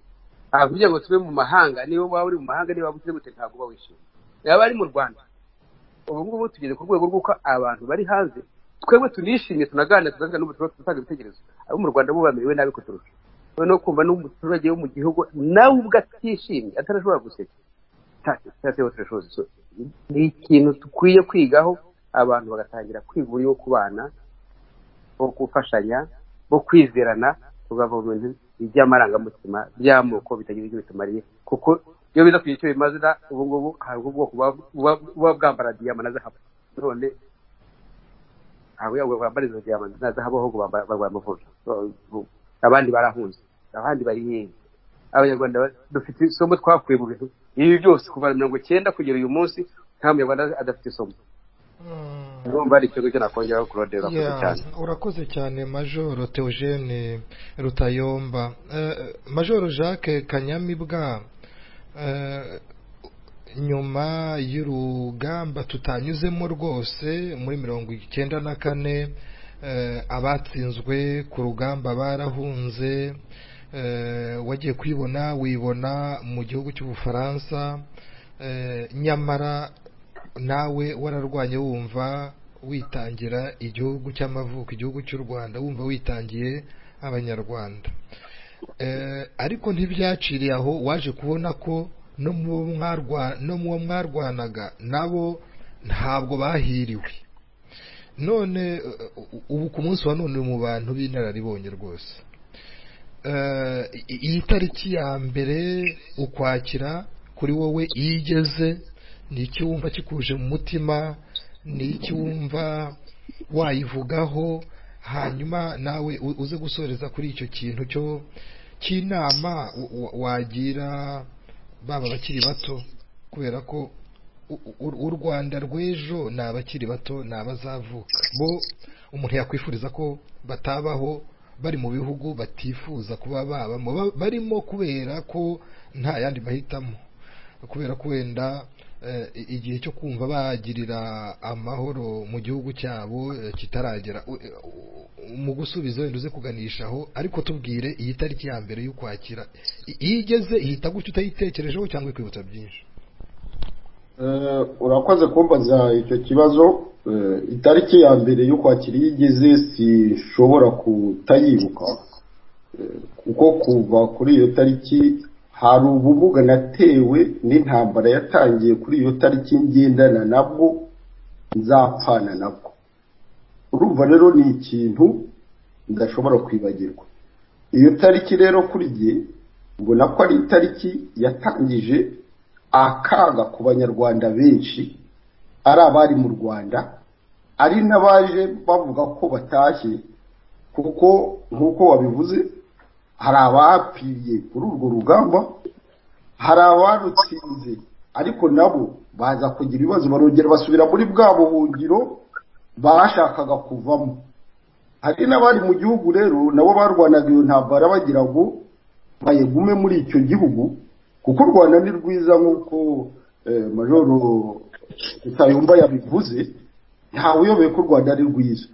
Speaker 2: kugira ngo tube mu mahanga niba waba uri mu mahanga niba ubuze gute ntabwo uba wishimye yaba ari mu Rwanda ubu ngubu tugeze ku rwego rw'uko abantu bari hanze twebwe tunishimye tunaganira tugaga n'ubutumwa tutanga ibitekerezo abo mu Rwanda bo bamerewe nabi kuturusha no kumva n'umuturage wo mu gihugu nawe ubwo atishimye atarashobora guseka ni ikintu dukwiye kwigaho abantu bagatangira kwiga uburyo bwo kubana bwo gufashanya bwo kwizerana tugava mu bintu by'amarangamutima by'amoko bitagira icyo bitumariye kuko iyo biza kugira icyo bimaze ubu ngubu hari ubwoko buba bwambara diyama na zahabu none abo yabo bambara izo diyama na zahabu ahubwo barwaye amavuta abandi barahunze abandi bari hehe abanyarwanda dufite isomo twakuye mu bintu ibi byose kuva 1990 kugera uyu munsi nta munyarwanda adafite isomo ngomba ari cyo nakongera kurodera cyane
Speaker 1: urakoze cyane Major Theogene Rutayomba Major Jacques Kanyamibwa nyuma y'urugamba tutanyuzemo rwose muri 1994 abatsinzwe ku rugamba barahunze wagiye kwibona wibona mu gihugu cy'Ubufaransa nyamara nawe wararwanye wumva witangira igihugu cy'amavuko igihugu cy'u Rwanda wumva witangiye abanyarwanda ariko ntibyaciriye aho waje kubona ko no mu mwarwanaga nabo ntabwo bahiriwe none ubu ku munsi wa none mu bantu b'inararibonye rwose iyi tariki ya mbere Ukwakira kuri wowe igeze ni iki wumva kikuje mu mutima ni iki wumva wayivugaho hanyuma nawe uze gusoreza kuri icyo kintu cyo cy'inama wagira baba bakiri bato kubera ko u Rwanda rw'ejo ni abakiri bato ni abazavuka bo umuntu yakwifuriza ko batabaho bari mu bihugu batifuza kuba babamo barimo kubera ko nta yandi mahitamo kubera ko wenda igihe cyo kumva bagirira amahoro mu gihugu cyabo kitaragera mu gusubiza wenda uze kuganishaho ariko tubwire iyi tariki ya mbere y'Ukwakira igeze ihita gutyo utayitekerejeho cyangwa kwibutsa byinshi
Speaker 3: urakoze kumbaza icyo kibazo itariki ya mbere y'Ukwakira igeze sishobora kutayibuka kuko kuva kuri iyo tariki hari ubumuga natewe n'intambara yatangiye kuri iyo tariki ngendana nabwo nzapfana nabwo urumva rero ni ikintu ndashobora kwibagirwa iyo tariki rero kuri jye mbona ko ari itariki yatangije akaga ku banyarwanda benshi ari abari mu Rwanda ari n'abaje bavuga ko batashye kuko nk'uko wabivuze hari abapiriye kuri urwo rugamba hari abarutsinze ariko nabo baza kugira ibibazo barongera basubira muri bwa buhungiro bashakaga kuvamo hari n'abari mu gihugu rero nabo barwanaga iyo ntambara bagira ngo bayegume muri icyo gihugu kuko u Rwanda ni rwiza nk'uko Major Rutayomba yabivuze nta uyobeye ko u Rwanda ari rwiza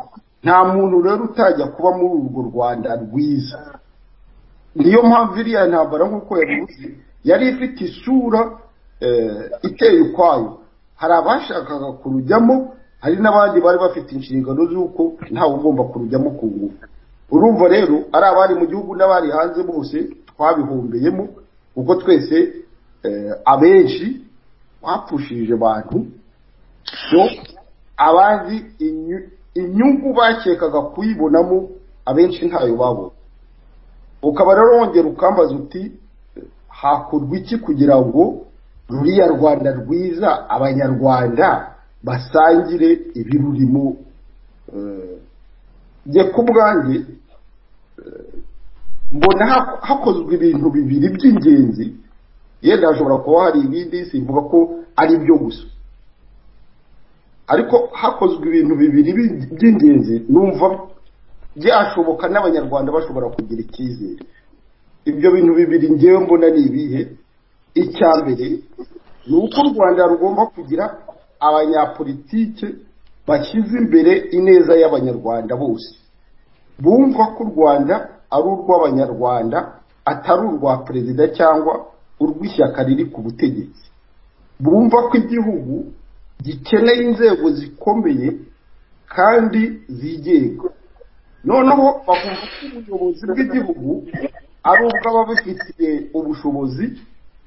Speaker 3: nta muntu rero utajya kuba muri urwo Rwanda rwiza niyo mpamvu iriya ntambara nk'uko yabivuze yari ifite isura iteye ukwayo hari abashakaga kurujyamo hari n'abandi bari bafite inshingano z'uko ntawe ugomba kurujyamo ku ngufu urumva rero ari abari mu gihugu n'abari hanze bose twabihombeyemo kuko twese abenshi bapfushije abantu abandi inyungu bakekaga kuyibonamo abenshi ntayo babona ukaba rero wongera ukambaza uti hakorwa iki kugira ngo ruriya Rwanda rwiza abanyarwanda basangire ibirurimo nge ku bwanjye mbona hakozwe ibintu bibiri by'ingenzi yenda hashobora kuba hari ibindi simvuga ko ari byo gusa ariko hakozwe ibintu bibiri by'ingenzi numva byashoboka n'abanyarwanda bashobora kugira icyizere ibyo bintu bibiri ngewe mbona ni ibihe icya mbere ni uko u Rwanda rugomba kugira abanyapolitike bashyize imbere ineza y'abanyarwanda bose bumva ko u Rwanda ari urw'abanyarwanda atari urwa perezida cyangwa urw'ishyaka riri ku butegetsi, bumva ko igihugu gikeneye inzego zikomeye kandi zigenga. Noneho bakumva ko ubuyobozi bw'igihugu ari ubw'ababifitiye ubushobozi,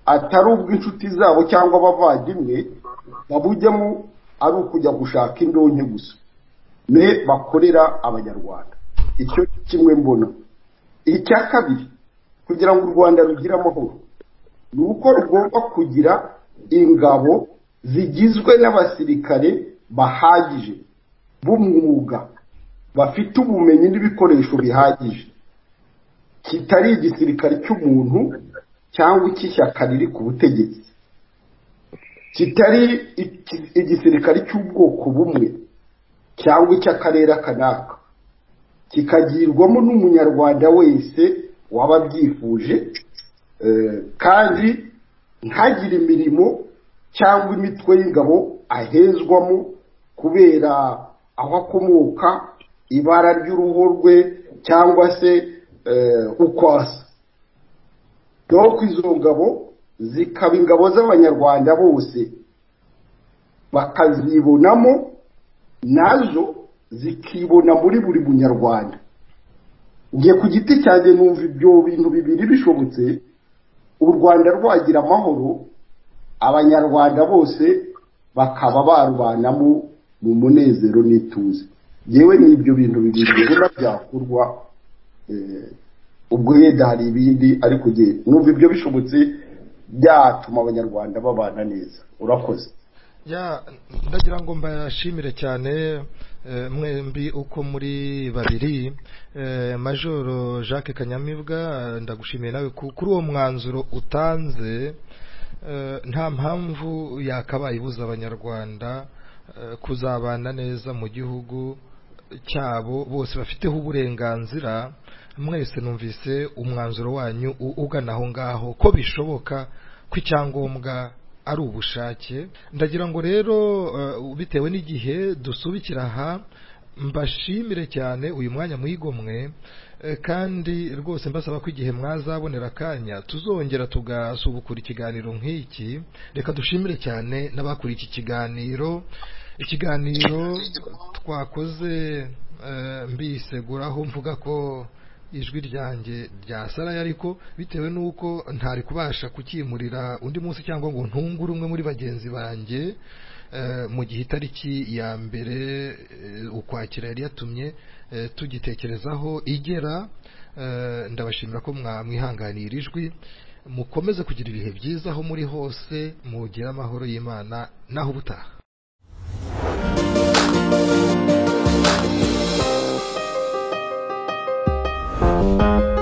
Speaker 3: atari ubw'inshuti zabo cyangwa abavandimwe babujyamo ari ukujya gushaka indonke gusa bakorera abanyarwanda. Icyo kimwe mbona. Icya kabiri, kugira ngo u Rwanda rugire amahoro, ni uko rugomba kugira ingabo zigizwe n'abasirikare bahagije b'umwuga, bafite ubumenyi n'ibikoresho bihagije, kitari igisirikare cy'umuntu cyangwa icy'ishyaka riri ku butegetsi, kitari igisirikare cy'ubwoko bumwe cyangwa icy'akarere kanaka, kikagirwamo n'umunyarwanda wese waba abyifuje, kandi ntagire imirimo cyangwa imitwe y'ingabo ahezwamo kubera aho akomoka, ibara ry'uruhu rwe cyangwa se uko asa. Nuko izo ngabo zikaba ingabo z'abanyarwanda bose, bakazibonamo nazo zikibona muri buri munyarwanda. Ngiye ku giti cyanjye numva ibyo bintu bibiri bishobotse, u Rwanda rwagira amahoro, abanyarwanda bose bakaba barwanamo mu munezero n'ituze. Yewe ni ibyo bintu bibiri rero byakorwa, ubwo yenda hari ibindi, ariko numva ibyo bishobotse byatuma abanyarwanda babana neza. Urakoze.
Speaker 1: Ndagira ngo mbashimire cyane mwembi uko muri babiri. Majoro Jacques Kanyamibwa, ndagushimiye nawe kuri uwo mwanzuro utanze. Nta mpamvu yakabaye ibuza abanyarwanda kuzabana neza mu gihugu cyabo, bose bafiteho uburenganzira. Mwese numvise umwanzuro wanyu ugana aho ngaho ko bishoboka, ko icyangombwa ari ubushake. Ndagira ngo rero bitewe n'igihe dusubikira aha, mbashimire cyane uyu mwanya mwigomwe, kandi rwose mbasaba ko igihe mwazabonera akanya tuzongera tugasubukura ikiganiro nk'iki. Reka dushimire cyane n'abakuriye iki kiganiro twakoze mbiseguraho mvuga ko ijwi ryanjye ryasaraye, ariko bitewe n'uko ntari kubasha kukimurira undi munsi cyangwa ngo ntungure umwe muri bagenzi banjye mu gihe itariki ya mbere Ukwakira yari yatumye tugitekerezaho igera. Ndabashimira ko mwihanganira ijwi. Mukomeze kugira ibihe byiza aho muri hose, mugire amahoro y'Imana naho ubutaha. Thank you.